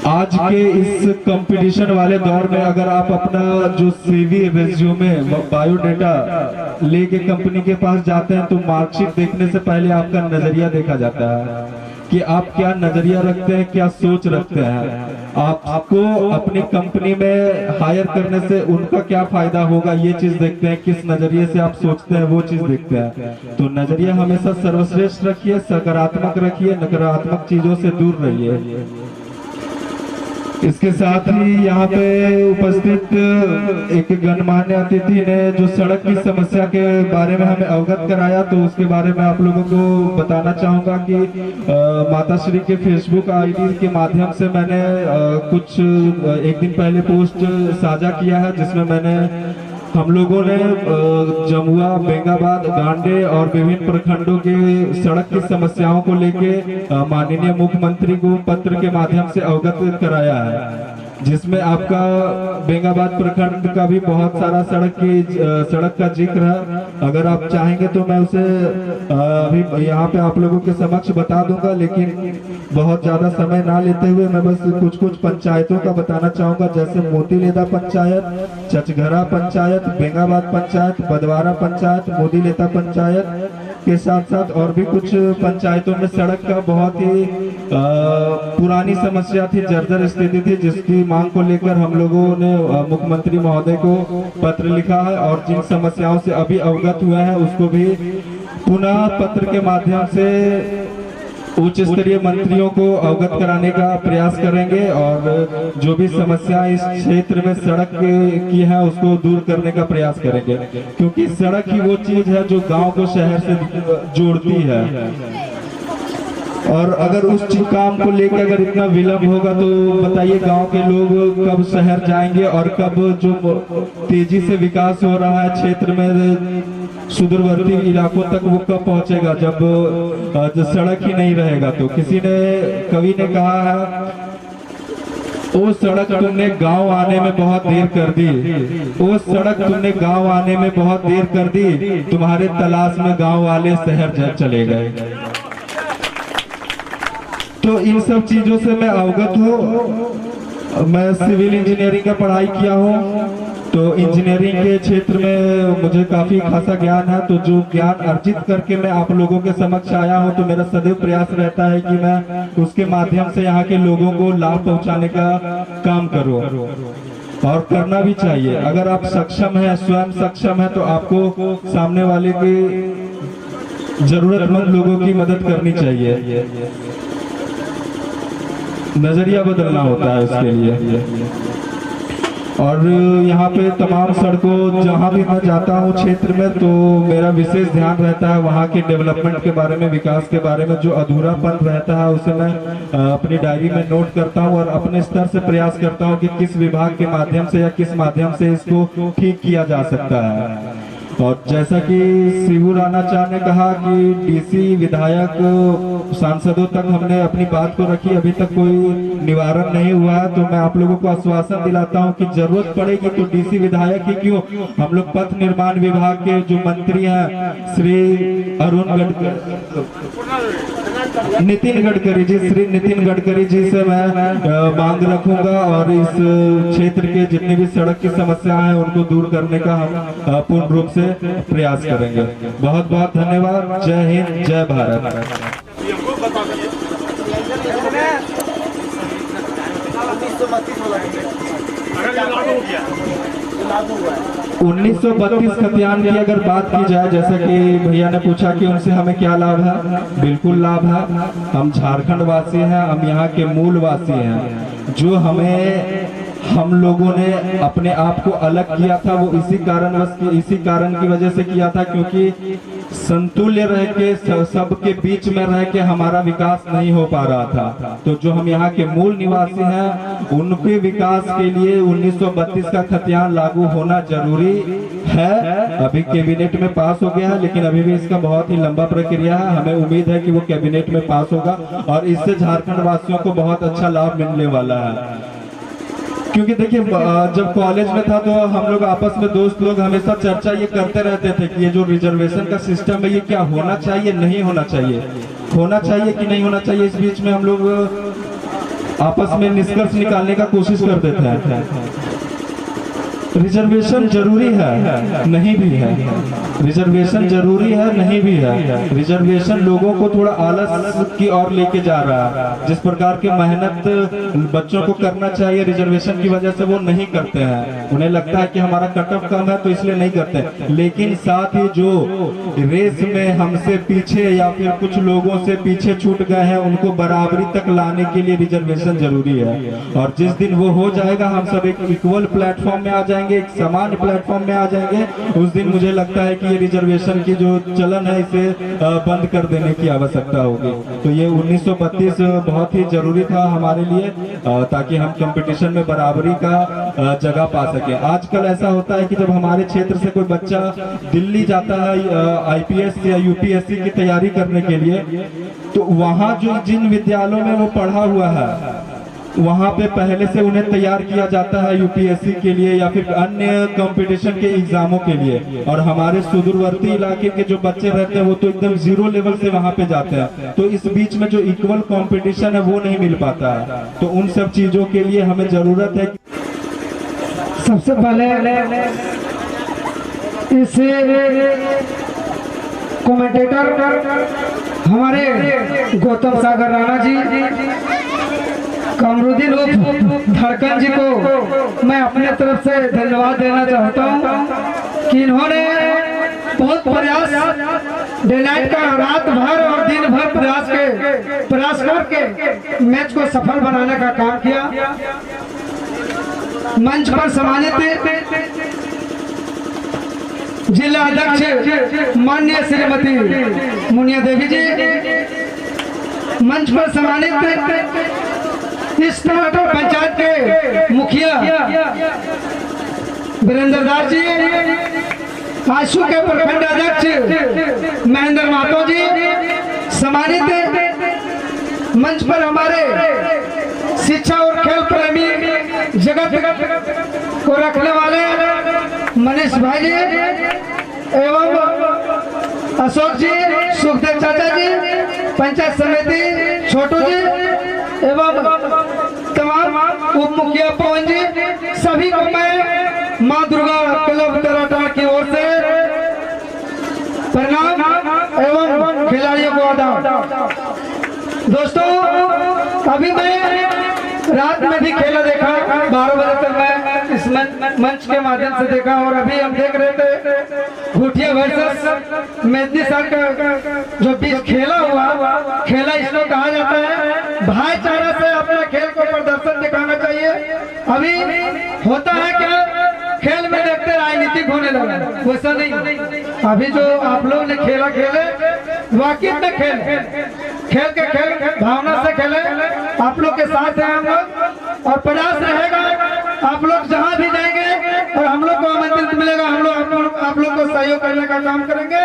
आज के इस कंपटीशन वाले दौर में अगर आप अपना जो सीवी रिज्यूमे बायोडाटा लेके कंपनी के पास जाते हैं तो मार्कशीट देखने से पहले आपका नजरिया देखा जाता है कि आप क्या नजरिया रखते हैं, क्या सोच रखते हैं। आपको अपनी कंपनी में हायर करने से उनका क्या फायदा होगा ये चीज देखते हैं, किस नजरिए से आप सोचते हैं वो चीज देखते हैं। तो नजरिया हमेशा सर्वश्रेष्ठ रखिए, सकारात्मक रखिए, नकारात्मक चीजों से दूर रहिए। इसके साथ ही यहाँ पे उपस्थित एक गणमान्य अतिथि ने जो सड़क की समस्या के बारे में हमें अवगत कराया, तो उसके बारे में आप लोगों को बताना चाहूंगा कि माताश्री के फेसबुक आईडी के माध्यम से मैंने कुछ एक दिन पहले पोस्ट साझा किया है, जिसमें मैंने हम लोगों ने जमुआ, बेंगाबाद, गांडे और विभिन्न प्रखंडों के सड़क की समस्याओं को लेके माननीय मुख्यमंत्री को पत्र के माध्यम से अवगत कराया है, जिसमें आपका बेंगाबाद प्रखंड का भी बहुत सारा सड़क का जिक्र है। अगर आप चाहेंगे तो मैं उसे अभी यहाँ पे आप लोगों के समक्ष बता दूंगा, लेकिन बहुत ज्यादा समय ना लेते हुए मैं बस कुछ पंचायतों का बताना चाहूंगा, जैसे मोतीलेदा पंचायत, चचघरा पंचायत, बेंगाबाद पंचायत, बदवारा पंचायत, मोतीलेदा पंचायत के साथ साथ और भी कुछ पंचायतों में सड़क का बहुत ही पुरानी समस्या थी, जर्जर स्थिति थी, जिसकी मांग को लेकर हम लोगों ने मुख्यमंत्री महोदय को पत्र लिखा है और जिन समस्याओं से अभी अवगत हुए हैं उसको भी पुनः पत्र के माध्यम से उच्च स्तरीय मंत्रियों को अवगत कराने का प्रयास करेंगे और जो भी समस्या इस क्षेत्र में सड़क की है उसको दूर करने का प्रयास करेंगे, क्योंकि सड़क ही वो चीज है जो गांव को शहर से जोड़ती है। और अगर उस काम को लेकर अगर इतना विलंब होगा तो बताइए गांव के लोग कब शहर जाएंगे और कब जो तेजी से विकास हो रहा है क्षेत्र में सुदूरवर्ती इलाकों तक वो कब पहुंचेगा, जब सड़क ही नहीं रहेगा। तो किसी ने कवि ने कहा है, वो सड़क तुमने गांव आने में बहुत देर कर दी, वो सड़क तुमने गांव आने में बहुत देर कर दी, तुम्हारे तलाश में गांव वाले शहर चले गए। तो इन सब चीजों से मैं अवगत हूँ। मैं सिविल इंजीनियरिंग का पढ़ाई किया हूँ, तो इंजीनियरिंग के क्षेत्र में मुझे काफी खासा ज्ञान है। तो जो ज्ञान अर्जित करके मैं आप लोगों के समक्ष आया हूँ, तो मेरा सदैव प्रयास रहता है कि मैं उसके माध्यम से यहाँ के लोगों को लाभ पहुँचाने का काम करूँ, और करना भी चाहिए। अगर आप सक्षम हैं, स्वयं सक्षम है, तो आपको सामने वाले की जरूरतमंद लोगों की मदद करनी चाहिए। नजरिया बदलना होता है उसके लिए। और यहाँ पे तमाम सड़कों जहाँ भी मैं जाता हूँ क्षेत्र में, तो मेरा विशेष ध्यान रहता है वहाँ के डेवलपमेंट के बारे में, विकास के बारे में। जो अधूरापन रहता है उसे मैं अपनी डायरी में नोट करता हूँ और अपने स्तर से प्रयास करता हूँ कि किस विभाग के माध्यम से या किस माध्यम से इसको ठीक किया जा सकता है। और जैसा कि शिबू राणा चा ने कहा कि डीसी, विधायक, सांसदों तक हमने अपनी बात को रखी, अभी तक कोई निवारण नहीं हुआ है। तो मैं आप लोगों को आश्वासन दिलाता हूं कि जरूरत पड़ेगी तो डीसी, विधायक ही क्यों, हम लोग पथ निर्माण विभाग के जो मंत्री हैं श्री नितिन गडकरी जी, श्री नितिन गडकरी जी से मैं मांग रखूंगा और इस क्षेत्र के जितनी भी सड़क की समस्या है उनको दूर करने का हम पूर्ण रूप से प्रयास करेंगे। बहुत बहुत धन्यवाद। जय हिंद, जय भारत। 1932 खतियान की अगर बात की जाए, जैसा कि भैया ने पूछा कि उनसे हमें क्या लाभ है, बिल्कुल लाभ है। हम झारखंड वासी हैं, हम यहाँ के मूल वासी हैं। जो हम लोगों ने अपने आप को अलग किया था वो इसी कारण की वजह से किया था, क्योंकि संतुल्य रह के सबके बीच में रह के हमारा विकास नहीं हो पा रहा था। तो जो हम यहाँ के मूल निवासी हैं उनके विकास के लिए 1932 का खतियान लागू होना जरूरी है। अभी कैबिनेट में पास हो गया है, लेकिन अभी भी इसका बहुत ही लंबा प्रक्रिया है। हमें उम्मीद है कि वो कैबिनेट में पास होगा और इससे झारखंड वासियों को बहुत अच्छा लाभ मिलने वाला है। क्योंकि देखिए, जब कॉलेज में था तो हम लोग आपस में दोस्त लोग हमेशा चर्चा ये करते रहते थे कि ये जो रिजर्वेशन का सिस्टम है ये क्या होना चाहिए, नहीं होना चाहिए, होना चाहिए कि नहीं होना चाहिए। इस बीच में हम लोग आपस में निष्कर्ष निकालने का कोशिश कर देते हैं। रिजर्वेशन जरूरी है, नहीं भी है। रिजर्वेशन जरूरी है, नहीं भी है। रिजर्वेशन लोगों को थोड़ा आलस की ओर लेके जा रहा है। जिस प्रकार की मेहनत बच्चों को करना चाहिए, रिजर्वेशन की वजह से वो नहीं करते हैं। उन्हें लगता है कि हमारा कट ऑफ कम है तो इसलिए नहीं करते। लेकिन साथ ही जो रेस में हमसे पीछे या फिर कुछ लोगों से पीछे छूट गए हैं, उनको बराबरी तक लाने के लिए रिजर्वेशन जरूरी है। और जिस दिन वो हो जाएगा, हम सब एक इक्वल प्लेटफॉर्म में आ जाएंगे, एक समान प्लेटफॉर्म में आ जाएंगे। उस दिन मुझे लगता है कि ये रिजर्वेशन की जो चलन है, इसे बंद कर देने की आवश्यकता होगी। तो ये 1932 बहुत ही जरूरी था हमारे लिए, ताकि हम कंपटीशन में बराबरी का जगह पा सके। आजकल ऐसा होता है कि जब हमारे क्षेत्र से कोई बच्चा दिल्ली जाता है IPS या UPSC की तैयारी करने के लिए, तो वहाँ जो जिन विद्यालयों में वो पढ़ा हुआ है, वहाँ पे पहले से उन्हें तैयार किया जाता है UPSC के लिए या फिर अन्य कंपटीशन के एग्जामों के लिए। और हमारे सुदूरवर्ती इलाके के जो बच्चे रहते हैं, वो तो एकदम 0 लेवल से वहाँ पे जाते हैं। तो इस बीच में जो इक्वल कंपटीशन है, वो नहीं मिल पाता है। तो उन सब चीजों के लिए हमें जरूरत है। सबसे पहले इस कमेंटेटर हमारे गौतम सागर राणा जी, कमरुद्दीन उर्फ धड़कन जी को मैं अपने तरफ से धन्यवाद देना चाहता हूं कि इन्होंने बहुत प्रयास, डे नाइट का रात भर और दिन भर प्रयास करके मैच को सफल बनाने का काम किया। मंच पर सम्मानित जिला अध्यक्ष माननीय श्रीमती मुनिया देवी जी, मंच पर सम्मानित इस पंचायत के मुखिया वीरेंद्र दास जी, आशु के प्रखंड अध्यक्ष महेंद्र महतो जी, सम्मानित मंच पर हमारे शिक्षा और खेल प्रेमी जगत को रखने वाले मनीष भाई जी एवं अशोक जी, सुखदेव चाचा जी, पंचायत समिति छोटू जी एवं तमाम उप मुखिया पवन जी, सभी को मैं मां दुर्गा क्लब तराटाड़ की ओर से प्रणाम एवं खिलाड़ियों को आदाब। दोस्तों, अभी मैं रात में भी खेला देखा, 12 बजे तक मैं इस मंच के माध्यम से देखा। और अभी हम देख रहे थे घुटिया वर्सेस मेदनी सर का जो बीच खेला हुआ, खेला इसको कहा जाता है भाईचारा से अपने खेल को प्रदर्शन दिखाना चाहिए। अभी होता है क्या, खेल में देखते राजनीतिक होने लगा, वैसा नहीं। अभी जो आप लोग ने खेला खेले, वाकई में खेल के खेल भावना से खेले। आप लोग के साथ हैं हम लोग, और प्रयास रहेगा आप लोग जहां भी जाएंगे और हम लोग को आमंत्रित मिलेगा, हम लोग आप लोग को सहयोग करने का काम करेंगे।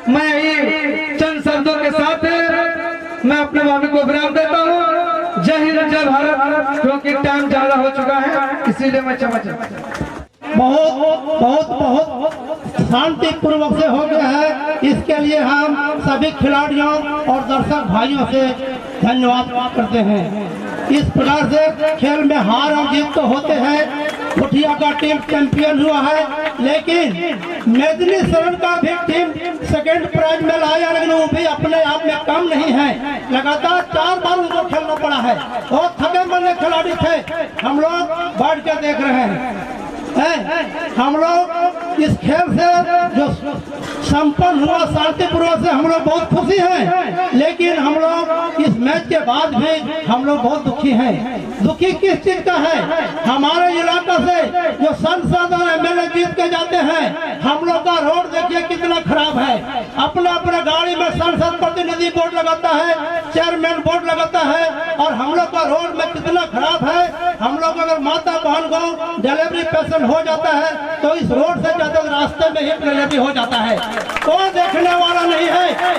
मैं यही चंद शब्दों के साथ मैं अपने वाणी को विराम देता हूँ। जय हिंद, जय भारत, क्योंकि टाइम ज्यादा हो चुका है, इसीलिए मैं बहुत शांति पूर्वक से हो गया है। इसके लिए हम सभी खिलाड़ियों और दर्शक भाइयों से धन्यवाद करते हैं। इस प्रकार से खेल में हार और जीत तो होते हैं। कुटिया का टीम चैंपियन हुआ है, लेकिन मेदनी शरण का भी टीम सेकंड प्राइज में लाया, लेकिन वो भी अपने आप में कम नहीं है। लगातार 4 बार उनको खेलना पड़ा है। बहुत थके मरने खिलाड़ी थे, हम लोग बैठ कर देख रहे हैं। हम लोग इस खेल से जो संपन्न हुआ शांतिपूर्वक से हम लोग बहुत खुशी हैं, लेकिन हम लोग इस मैच के बाद भी हम लोग बहुत दुखी हैं। दुखी किस चीज का है? हमारे इलाका से जो सांसद और MLA जीत के जाते हैं, हम लोग का रोड देखिए कितना खराब है। अपना अपना गाड़ी में सांसद प्रतिनिधि बोर्ड लगाता है, चेयरमैन बोर्ड लगाता है, और हम लोग का रोड में कितना खराब है। हम लोग अगर माता बहन को डिलीवरी पेशेंट हो जाता है तो इस रोड से जाते रास्ते में ही डिलीवरी हो जाता है, कोई देखने वाला नहीं है।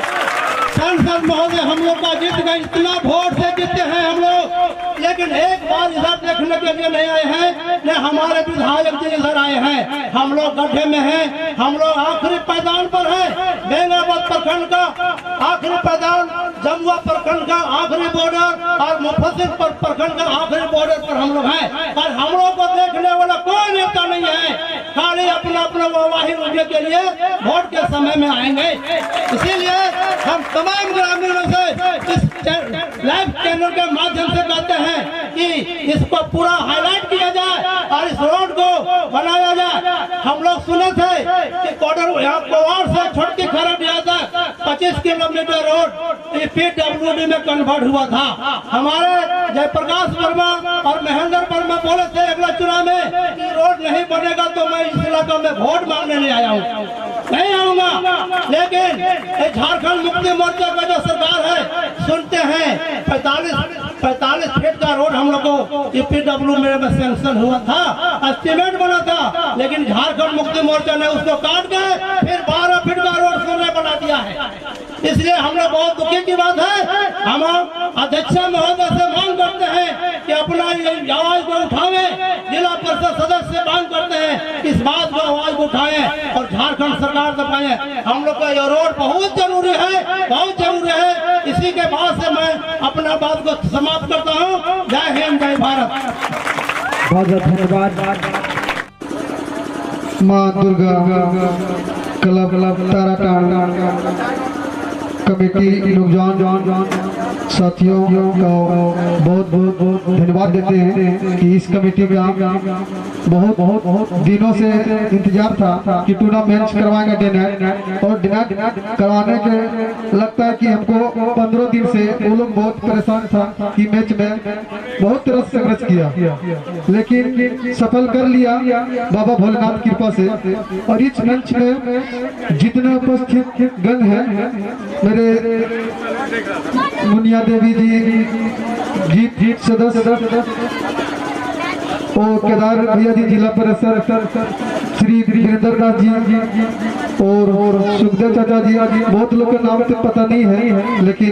सांसद महोदय हम लोग का जीत गए, इतना वोट से जीते हैं हम लोग, लेकिन एक बार इधर देखने के लिए नहीं आए हैं, न हमारे विधायक जी इधर आए हैं। हम लोग गड्ढे में हैं, हम लोग आखिरी मैदान पर हैं। बेंगाबाद प्रखंड का आखिरी मैदान जमुआ प्रखंड का आखिरी बॉर्डर और मुफस्सिल प्रखंड का आखिरी बॉर्डर पर हम लोग हैं और हम लोग को देखने वाला कोई नेता नहीं है। खाली अपना अपना वाही मुद्दे के लिए वोट के समय में आएंगे। इसीलिए हम तमाम ग्रामीणों से इस लाइव चैनल के माध्यम से कहते हैं कि इसको पूरा हाईलाइट किया जाए और इस रोड को बनाया जाए। हम लोग सुने थे कि कोवाड़ से छोटकी खरड़िया तक 25 किलोमीटर रोड PWD में कन्वर्ट हुआ था। हमारे जयप्रकाश वर्मा और महेंद्र वर्मा बोले थे अगला चुनाव में कि रोड नहीं बनेगा तो मैं इस इलाका में वोट मांगने नहीं आया हूँ, नहीं आऊंगा। लेकिन झारखंड मुक्ति मोर्चा का जो सरकार है सुनते हैं 45 फीट का रोड हम लोग को PWD में सैंक्शन हुआ था, एस्टीमेट बना था, लेकिन झारखंड मुक्ति मोर्चा ने उसको काट के फिर 12 फीट का रोड सुनने बना दिया है। इसलिए हम लोग बहुत दुखी की बात है। हम अध्यक्ष महोदय से मांग करते हैं कि अपना आवाज को उठावे, जिला परिषद सदस्य से मांग करते हैं इस बात को आवाज उठाएं और झारखंड सरकार दबाएं। हम लोग का ये रोड बहुत जरूरी है, बहुत जरूरी है। इसी के बाद से मैं अपना बात को समाप्त करता हूँ। जय हिंद, जय भारत। बहुत बहुत धन्यवाद। माँ दुर्गा क्लब ताराटांड कमेटी नौजवान साथियों का बहुत बहुत धन्यवाद देते हैं कि इस कमेटी का बहुत दिनों से इंतजार था कि टूर्नामेंट करवाएंगे डे नाइट, और डे नाइट करवाने के लगता है कि हमको 15 दिन से वो लोग बहुत परेशान था कि मैच में बहुत तरह से संघर्ष किया, लेकिन सफल कर लिया बाबा भोलेनाथ की कृपा से। और इस मंच में जितने उपस्थित गण हैं, मेरे मुनिया देवी जी जीत सदस्य और केदार भैया जी जिला परिषद श्री वीरेंद्र दास जी और सुखदेव चाचा जी, बहुत लोग के नाम तो पता नहीं है, लेकिन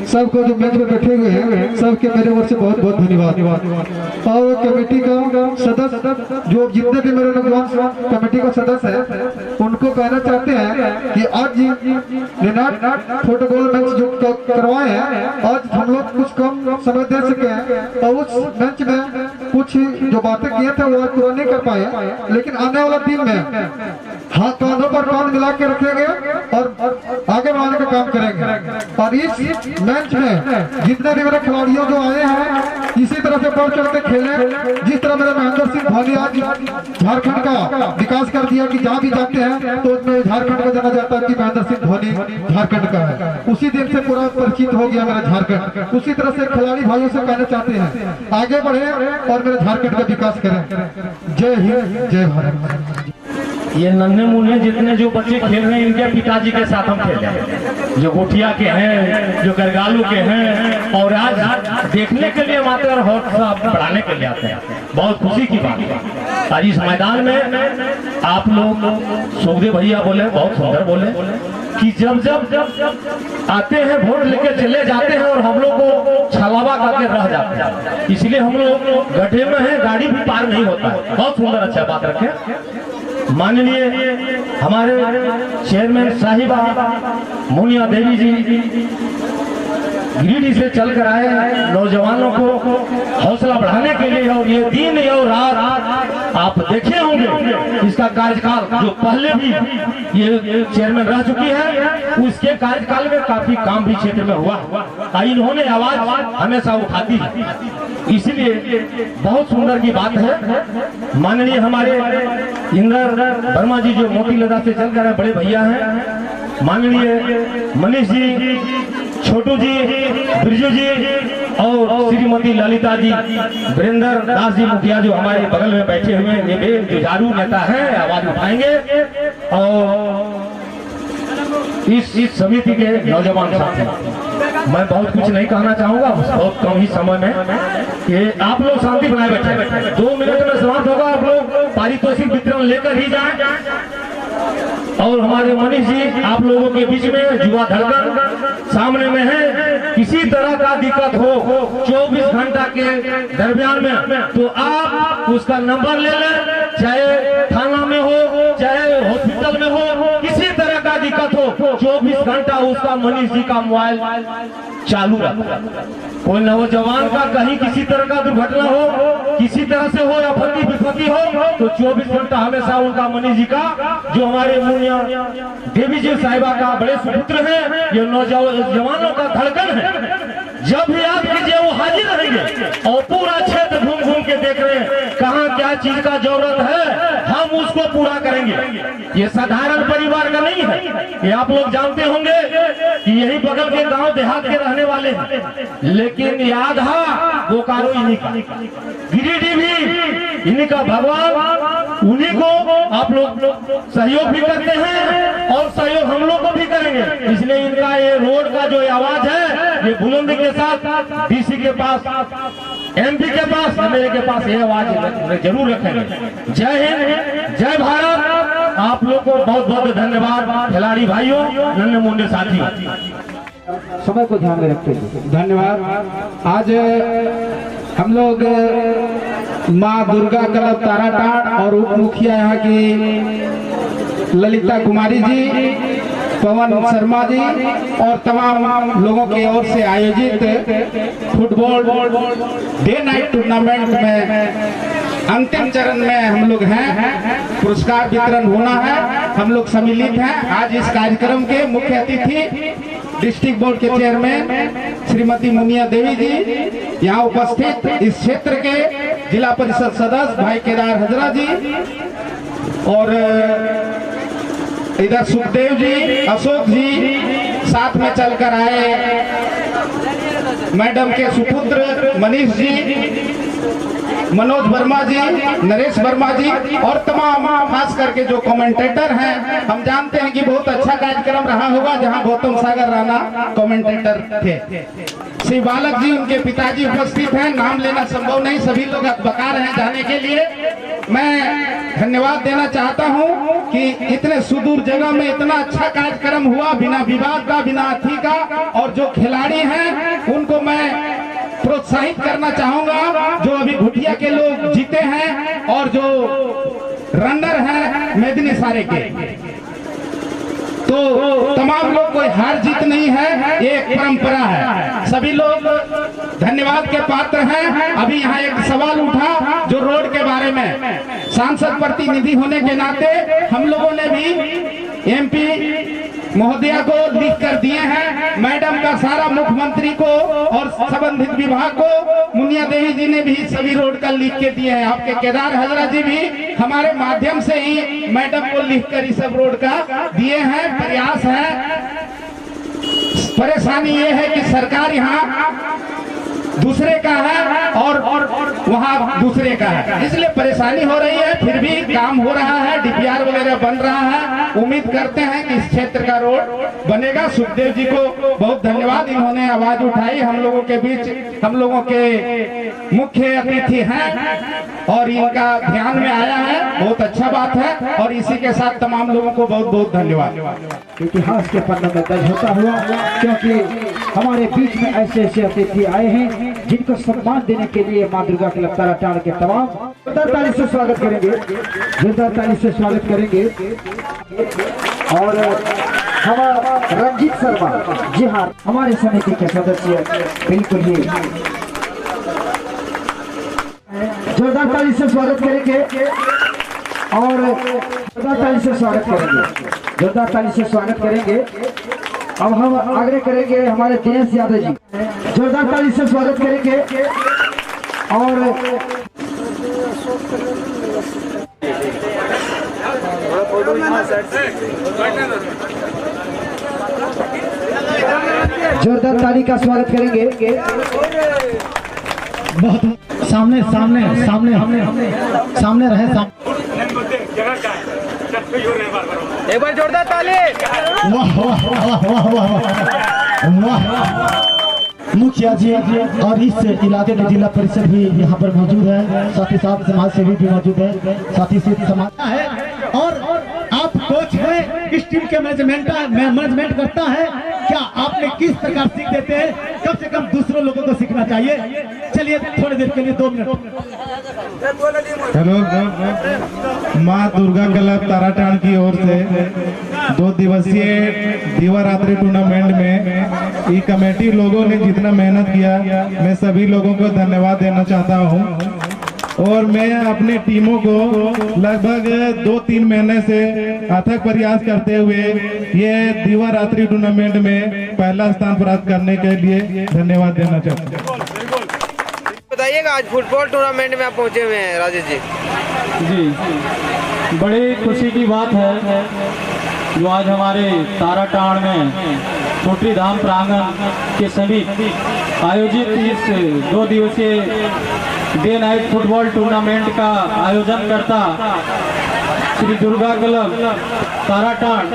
सबको जो मंच में बैठे हुए हैं सबके मेरे ओर से बहुत बहुत धन्यवाद। और कमेटी का सदस्य जो जितने भी मेरे नौजवान कमेटी का सदस्य है उनको कहना चाहते हैं कि आज फुटबॉल मैच जो करवाए हैं, आज हम लोग कुछ कम समय दे सके हैं और उस मैच में कुछ जो बातें किए थे वो पूरा नहीं कर पाए, लेकिन आने वाला दिन में हाथ कानों पर कान मिला के रखेंगे और आगे बढ़ाने का काम करेंगे। और इस मैच में जितने भी मेरे खिलाड़ियों जो आए हैं इसी तरह से बढ़ चढ़ के खेले, जिस तरह मेरे महेंद्र सिंह धोनी आज झारखंड का विकास कर दिया कि जहाँ भी जाते हैं तो उसमें झारखंड को जाना जाता है कि महेंद्र सिंह धोनी झारखंड का है। उसी दिन से पूरा परिचित हो गया मेरा झारखंड। उसी तरह से खिलाड़ी भाइयों से कहना चाहते हैं आगे बढ़े और मेरे झारखंड का विकास करें। जय हिंद, जय भारत। ये नन्हे मुन्ने जितने जो बच्चे खेल रहे हैं इनके पिताजी के साथ हम खेल रहे हैं, जो गोठिया के हैं, जो गरगालू के हैं, और आज देखने के लिए मात्र हौसला बढ़ाने के लिए आते हैं। बहुत खुशी की बात है। आज इस मैदान में आप लोग सुखदेव भैया बोले, बहुत सुंदर बोले कि जब आते हैं वोट लेके चले जाते हैं और हम लोग को छलावा करके रह जाते हैं, इसलिए हम लोग गड्ढे में हैं, गाड़ी भी पार नहीं होता है। बहुत सुंदर, अच्छा बात रखे। माननीय हमारे चेयरमैन साहिबा मुनिया देवी जी गिरिडीह से चलकर आए हैं नौजवानों को हौसला बढ़ाने के लिए, और ये दिन और रात आप देखे होंगे इसका कार्यकाल जो पहले भी ये चेयरमैन रह चुकी है, उसके कार्यकाल में काफी काम भी क्षेत्र में हुआ। इन्होंने आवाज हमेशा उठाती है, इसलिए बहुत सुंदर की बात है। माननीय हमारे इंद्र वर्मा जी जो मोती लदा से चल कर बड़े भैया हैं, माननीय मनीष जी, छोटू जी, बिरजू जी और श्रीमती ललिता जी, वीरेंद्र दास जी मुखिया जो हमारे बगल में बैठे हुए हैं, ये जुझारू नेता हैं, आवाज उठाएंगे। और इस समिति के नौजवान साथी, मैं बहुत कुछ नहीं कहना चाहूंगा, बहुत कम ही समय में कि आप लोग शांति बनाए बैठे। 2 मिनट में समाप्त होगा, आप लोग पारितोषिक वितरण लेकर ही जाएं। और हमारे मनीष जी आप लोगों के बीच में युवा धड़कन सामने में है, किसी तरह का दिक्कत हो 24 घंटा के दरमियान में तो आप उसका नंबर ले लें, चाहे थाना में हो चाहे हॉस्पिटल में हो, किसी तरह का दिक्कत हो 24 घंटे घंटा उसका मनीष जी का मोबाइल चालू रहता। कोई नौजवान का कहीं किसी तरह का दुर्घटना हो, किसी तरह से हो या फटी विपत्ति हो, तो 24 घंटा हमेशा उनका मनीष जी का, जो हमारे मुनिया देवी जी साहिबा का बड़े सुपुत्र है, ये नौजवानों का धड़कन है। जब भी आप कीजिए वो हाजिर रहेंगे और पूरा क्षेत्र घूम घूम के देख रहे हैं कहाँ क्या चीज का जरूरत है, हम उसको पूरा करेंगे। ये साधारण परिवार का नहीं है, ये आप लोग जानते होंगे कि यही बगल के गांव देहात के रहने वाले हैं, लेकिन याद है बोकारो इन्हीं का, गिरिडीह भी इन्हीं का, भगवान उन्हीं को आप लोग सहयोग भी करते हैं और सहयोग हम लोग को भी करेंगे। इसलिए इनका ये रोड का जो आवाज है, ये बुलंदी के साथ डीसी के पास, एमपी के पास, एमएलए के पास ये आवाज जरूर रखेंगे। जय हिंद, जय भारत। आप लोग को बहुत बहुत धन्यवाद खिलाड़ी भाइयों, नन्हे मुंडे साथियों। समय को ध्यान में रखते हुए धन्यवाद। आज हम लोग माँ दुर्गा क्लब ताराटाड़ और उप मुखिया यहाँ की ललिता कुमारी जी, पवन शर्मा जी और तमाम लोगों की ओर से आयोजित फुटबॉल डे नाइट टूर्नामेंट में अंतिम चरण में हम लोग हैं। पुरस्कार वितरण होना है, हम लोग सम्मिलित हैं। आज इस कार्यक्रम के मुख्य अतिथि डिस्ट्रिक्ट बोर्ड के चेयरमैन श्रीमती मुनिया देवी जी, यहाँ उपस्थित इस क्षेत्र के जिला परिषद सदस्य भाई केदार हजरा जी, और इधर सुखदेव जी, अशोक जी साथ में चलकर आए, मैडम के सुपुत्र मनीष जी, मनोज वर्मा जी, नरेश वर्मा जी और तमाम खास करके जो कमेंटेटर हैं। हम जानते हैं कि बहुत अच्छा कार्यक्रम रहा होगा जहां गौतम सागर राणा कमेंटेटर थे। श्री बालक जी उनके पिताजी उपस्थित हैं, नाम लेना संभव नहीं, सभी लोग बकार हैं जाने के लिए। मैं धन्यवाद देना चाहता हूं कि इतने सुदूर जगह में इतना अच्छा कार्यक्रम हुआ, बिना विवाद का, बिना अथी का, और जो खिलाड़ी हैं उनको मैं प्रोत्साहित करना चाहूंगा। जो अभी घुटिया के लोग जीते हैं और जो रनर हैं मेदिनी सारे के, तो तमाम लोग कोई हार जीत नहीं है, ये एक परंपरा है। सभी लोग धन्यवाद के पात्र हैं। अभी यहाँ एक सवाल उठा जो रोड के बारे में, सांसद प्रतिनिधि होने के नाते हम लोगों ने भी एमपी महोदया को लिख कर दिए हैं। मैडम का सारा मुख्यमंत्री को और संबंधित विभाग को मुनिया देवी जी ने भी सभी रोड का लिख के दिए हैं। आपके केदार हजरा जी भी हमारे माध्यम से ही मैडम को लिख कर इस सब रोड का दिए हैं। प्रयास है, परेशानी ये है कि सरकार यहाँ दूसरे का है और वहाँ दूसरे का है, इसलिए परेशानी हो रही है। फिर भी काम हो रहा है, डीपीआर वगैरह बन रहा है। उम्मीद करते हैं कि इस क्षेत्र का रोड बनेगा। सुखदेव जी को बहुत धन्यवाद, इन्होंने आवाज उठाई। हम लोगों के बीच हम लोगों के मुख्य अतिथि हैं और इनका ध्यान में आया है, बहुत अच्छा बात है। और इसी के साथ तमाम लोगों को बहुत बहुत धन्यवाद। इतिहास के पन्नों में दर्ज होता हुआ, क्योंकि हमारे बीच में ऐसे ऐसे अतिथि आए हैं जिनको सम्मान देने के लिए माँ दुर्गा क्लब ताराटाड़ के तमाम जोरदार ताली से स्वागत करेंगे, जोरदार ताली से स्वागत करेंगे। और हम रंजीत शर्मा जी हाँ, हमारे समिति के सदस्य, बिल्कुल ही जोरदार ताली से स्वागत करेंगे और जोरदार ताली से स्वागत करेंगे, जोरदार ताली से स्वागत करेंगे। अब हम आग्रह करेंगे हमारे दिनेश यादव जी, जोरदार ताली से स्वागत करेंगे। और जोरदार ताली का स्वागत करेंगे। बहुत सामने सामने सामने हमने सामने रहे एक बार जोरदार ताली। वाह वाह वाह वाह वाह वाह। मुखिया जी और इस इलाके के जिला परिषद भी यहाँ पर मौजूद है, साथ ही साथ समाज सेवी भी मौजूद है, साथ ही साथ समाज है। और आप कोच हैं, इस टीम के मैनेजमेंट करता है, क्या आपने किस प्रकार सीख देते हैं? कम से कम दूसरों लोगों को सीखना चाहिए। चलिए थोड़ी देर के लिए 2 मिनट हेलो, माँ दुर्गा क्लब ताराटाण की ओर से 2 दिवसीय दिवारात्रि टूर्नामेंट में ये कमेटी लोगों ने जितना मेहनत किया, मैं सभी लोगों को धन्यवाद देना चाहता हूँ। और मैं अपने टीमों को लगभग 2-3 महीने से अथक प्रयास करते हुए ये दिवारात्रि टूर्नामेंट में पहला स्थान प्राप्त करने के लिए धन्यवाद देना चाहता हूँ। बताइएगा, आज फुटबॉल टूर्नामेंट में आप पहुंचे हुए हैं राजेश जी। जी, बड़ी खुशी की बात है जो आज हमारे ताराटाण में छोटी धाम प्रांगण के समीप आयोजित इस 2 दिवसीय डे नाइट फुटबॉल टूर्नामेंट का आयोजन करता श्री दुर्गा क्लब ताराटाण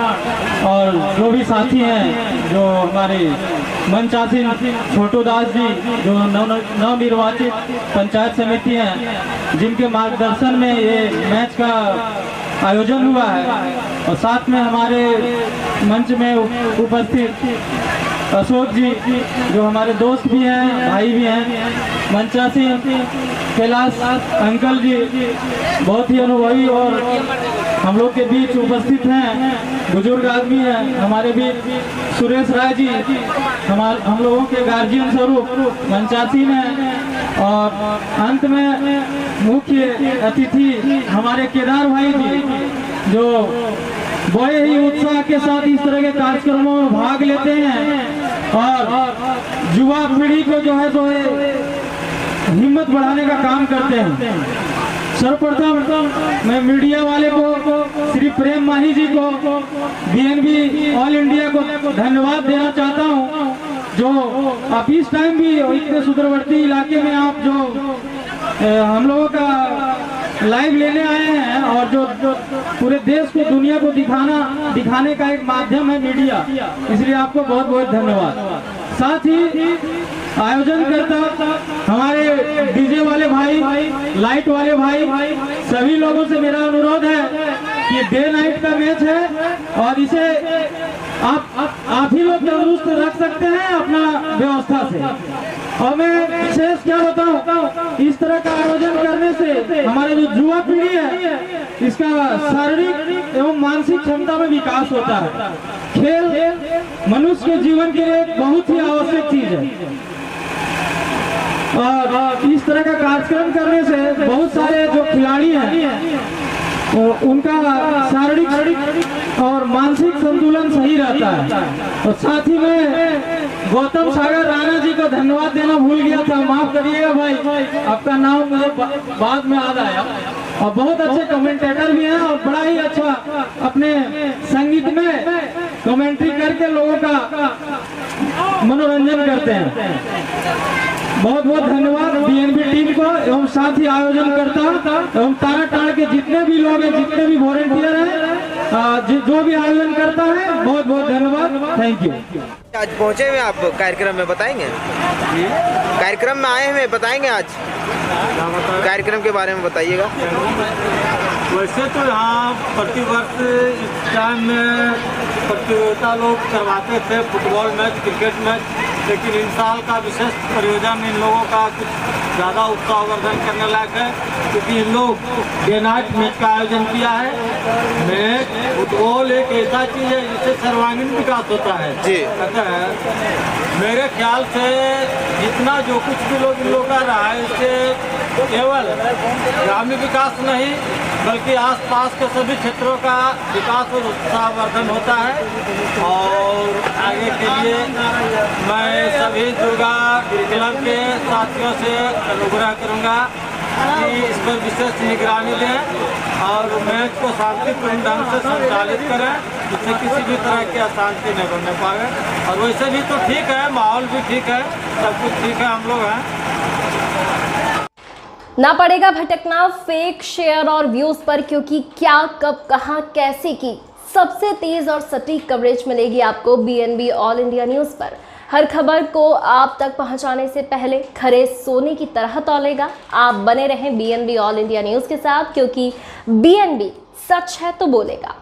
और जो भी साथी हैं, जो हमारे मंचासीन छोटू दास जी, जो नवनिर्वाचित पंचायत समिति हैं, जिनके मार्गदर्शन में ये मैच का आयोजन हुआ है। और साथ में हमारे मंच में उपस्थित अशोक जी, जो हमारे दोस्त भी हैं, भाई भी हैं, मंचासी कैलाश अंकल जी, बहुत ही अनुभवी और हम लोग के बीच उपस्थित हैं, बुजुर्ग आदमी हैं हमारे बीच सुरेश राय जी, हम लोगों के गार्जियन स्वरूप मंचासी हैं। और अंत में मुख्य अतिथि हमारे केदार भाई जी, जो बड़े ही उत्साह के साथ इस तरह के कार्यक्रमों में भाग लेते हैं और युवा पीढ़ी को जो है हिम्मत बढ़ाने का काम करते हैं। सर्वप्रथम मैं मीडिया वाले को, श्री प्रेम माही जी को, बीएनबी ऑल इंडिया को धन्यवाद देना चाहता हूं, जो आप इस टाइम भी इतने सुदूरवर्ती इलाके में आप जो हम लोगों का लाइव लेने आए हैं और जो पूरे देश को, दुनिया को दिखाने का एक माध्यम है मीडिया, इसलिए आपको बहुत बहुत धन्यवाद। साथ ही आयोजन करता हमारे डीजे वाले भाई, लाइट वाले भाई, सभी लोगों से मेरा अनुरोध है कि डे नाइट का मैच है और इसे आप ही लोग तंदुरुस्त रख सकते हैं अपना व्यवस्था से। और मैं विशेष क्या बताऊं, इस तरह का आयोजन करने से हमारे जो युवा पीढ़ी है, इसका शारीरिक एवं मानसिक क्षमता में विकास होता है। खेल मनुष्य के जीवन के लिए बहुत ही आवश्यक चीज है और इस तरह का कार्यक्रम करने से बहुत सारे जो खिलाड़ी हैं उनका शारीरिक और मानसिक संतुलन सही रहता है। और साथ ही में गौतम सागर राणा जी को धन्यवाद देना भूल गया था, माफ करिएगा भाई, आपका नाम मुझे बाद में याद आया। और बहुत अच्छे कमेंटेटर भी हैं और बड़ा ही अच्छा अपने संगीत में कमेंट्री करके लोगों का मनोरंजन करते हैं। बहुत बहुत धन्यवाद बीएनबी टीम को एवं साथ ही आयोजन करता एवं ताराटाण के जितने भी लोग हैं, जितने भी वॉलंटियर हैं, जो भी आयोजन करता है, बहुत बहुत धन्यवाद। Thank you. आज पहुंचे हुए आप कार्यक्रम में, बताएंगे? कार्यक्रम में आए हुए बताएंगे आज कार्यक्रम के बारे में बताइएगा। वैसे तो यहाँ प्रतिवर्ष इस टाइम में प्रतियोगिता लोग करवाते थे, फुटबॉल मैच, क्रिकेट मैच, लेकिन इन साल का विशेष प्रयोजन इन लोगों का कुछ ज़्यादा उत्साहवर्धन करने लायक है, क्योंकि इन लोग डे नाइट मैच का आयोजन किया है। मैच फुटबॉल एक ऐसा चीज़ है जिससे सर्वांगीण विकास होता है जी। मेरे ख्याल से जितना जो कुछ भी लोग इन लोग कर रहा है, इससे केवल ग्रामीण विकास नहीं बल्कि आसपास के सभी क्षेत्रों का विकास और उत्साहवर्धन होता है। और आगे के लिए मैं सभी दुर्गा क्लब के साथियों से अनुग्रह करूंगा कि इस पर विशेष निगरानी दें और मैच को शांतिपूर्ण ढंग से संचालित करें, जिससे किसी भी तरह की अशांति नहीं बनने पाए। और वैसे भी तो ठीक है, माहौल भी ठीक है, सब कुछ ठीक है, हम लोग हैं। ना पड़ेगा भटकना फेक शेयर और व्यूज पर, क्योंकि क्या, कब, कहां, कैसे की सबसे तेज और सटीक कवरेज मिलेगी आपको बीएनबी ऑल इंडिया न्यूज़ पर। हर खबर को आप तक पहुंचाने से पहले खरे सोने की तरह तौलेगा। आप बने रहें बीएनबी ऑल इंडिया न्यूज़ के साथ, क्योंकि बीएनबी सच है तो बोलेगा।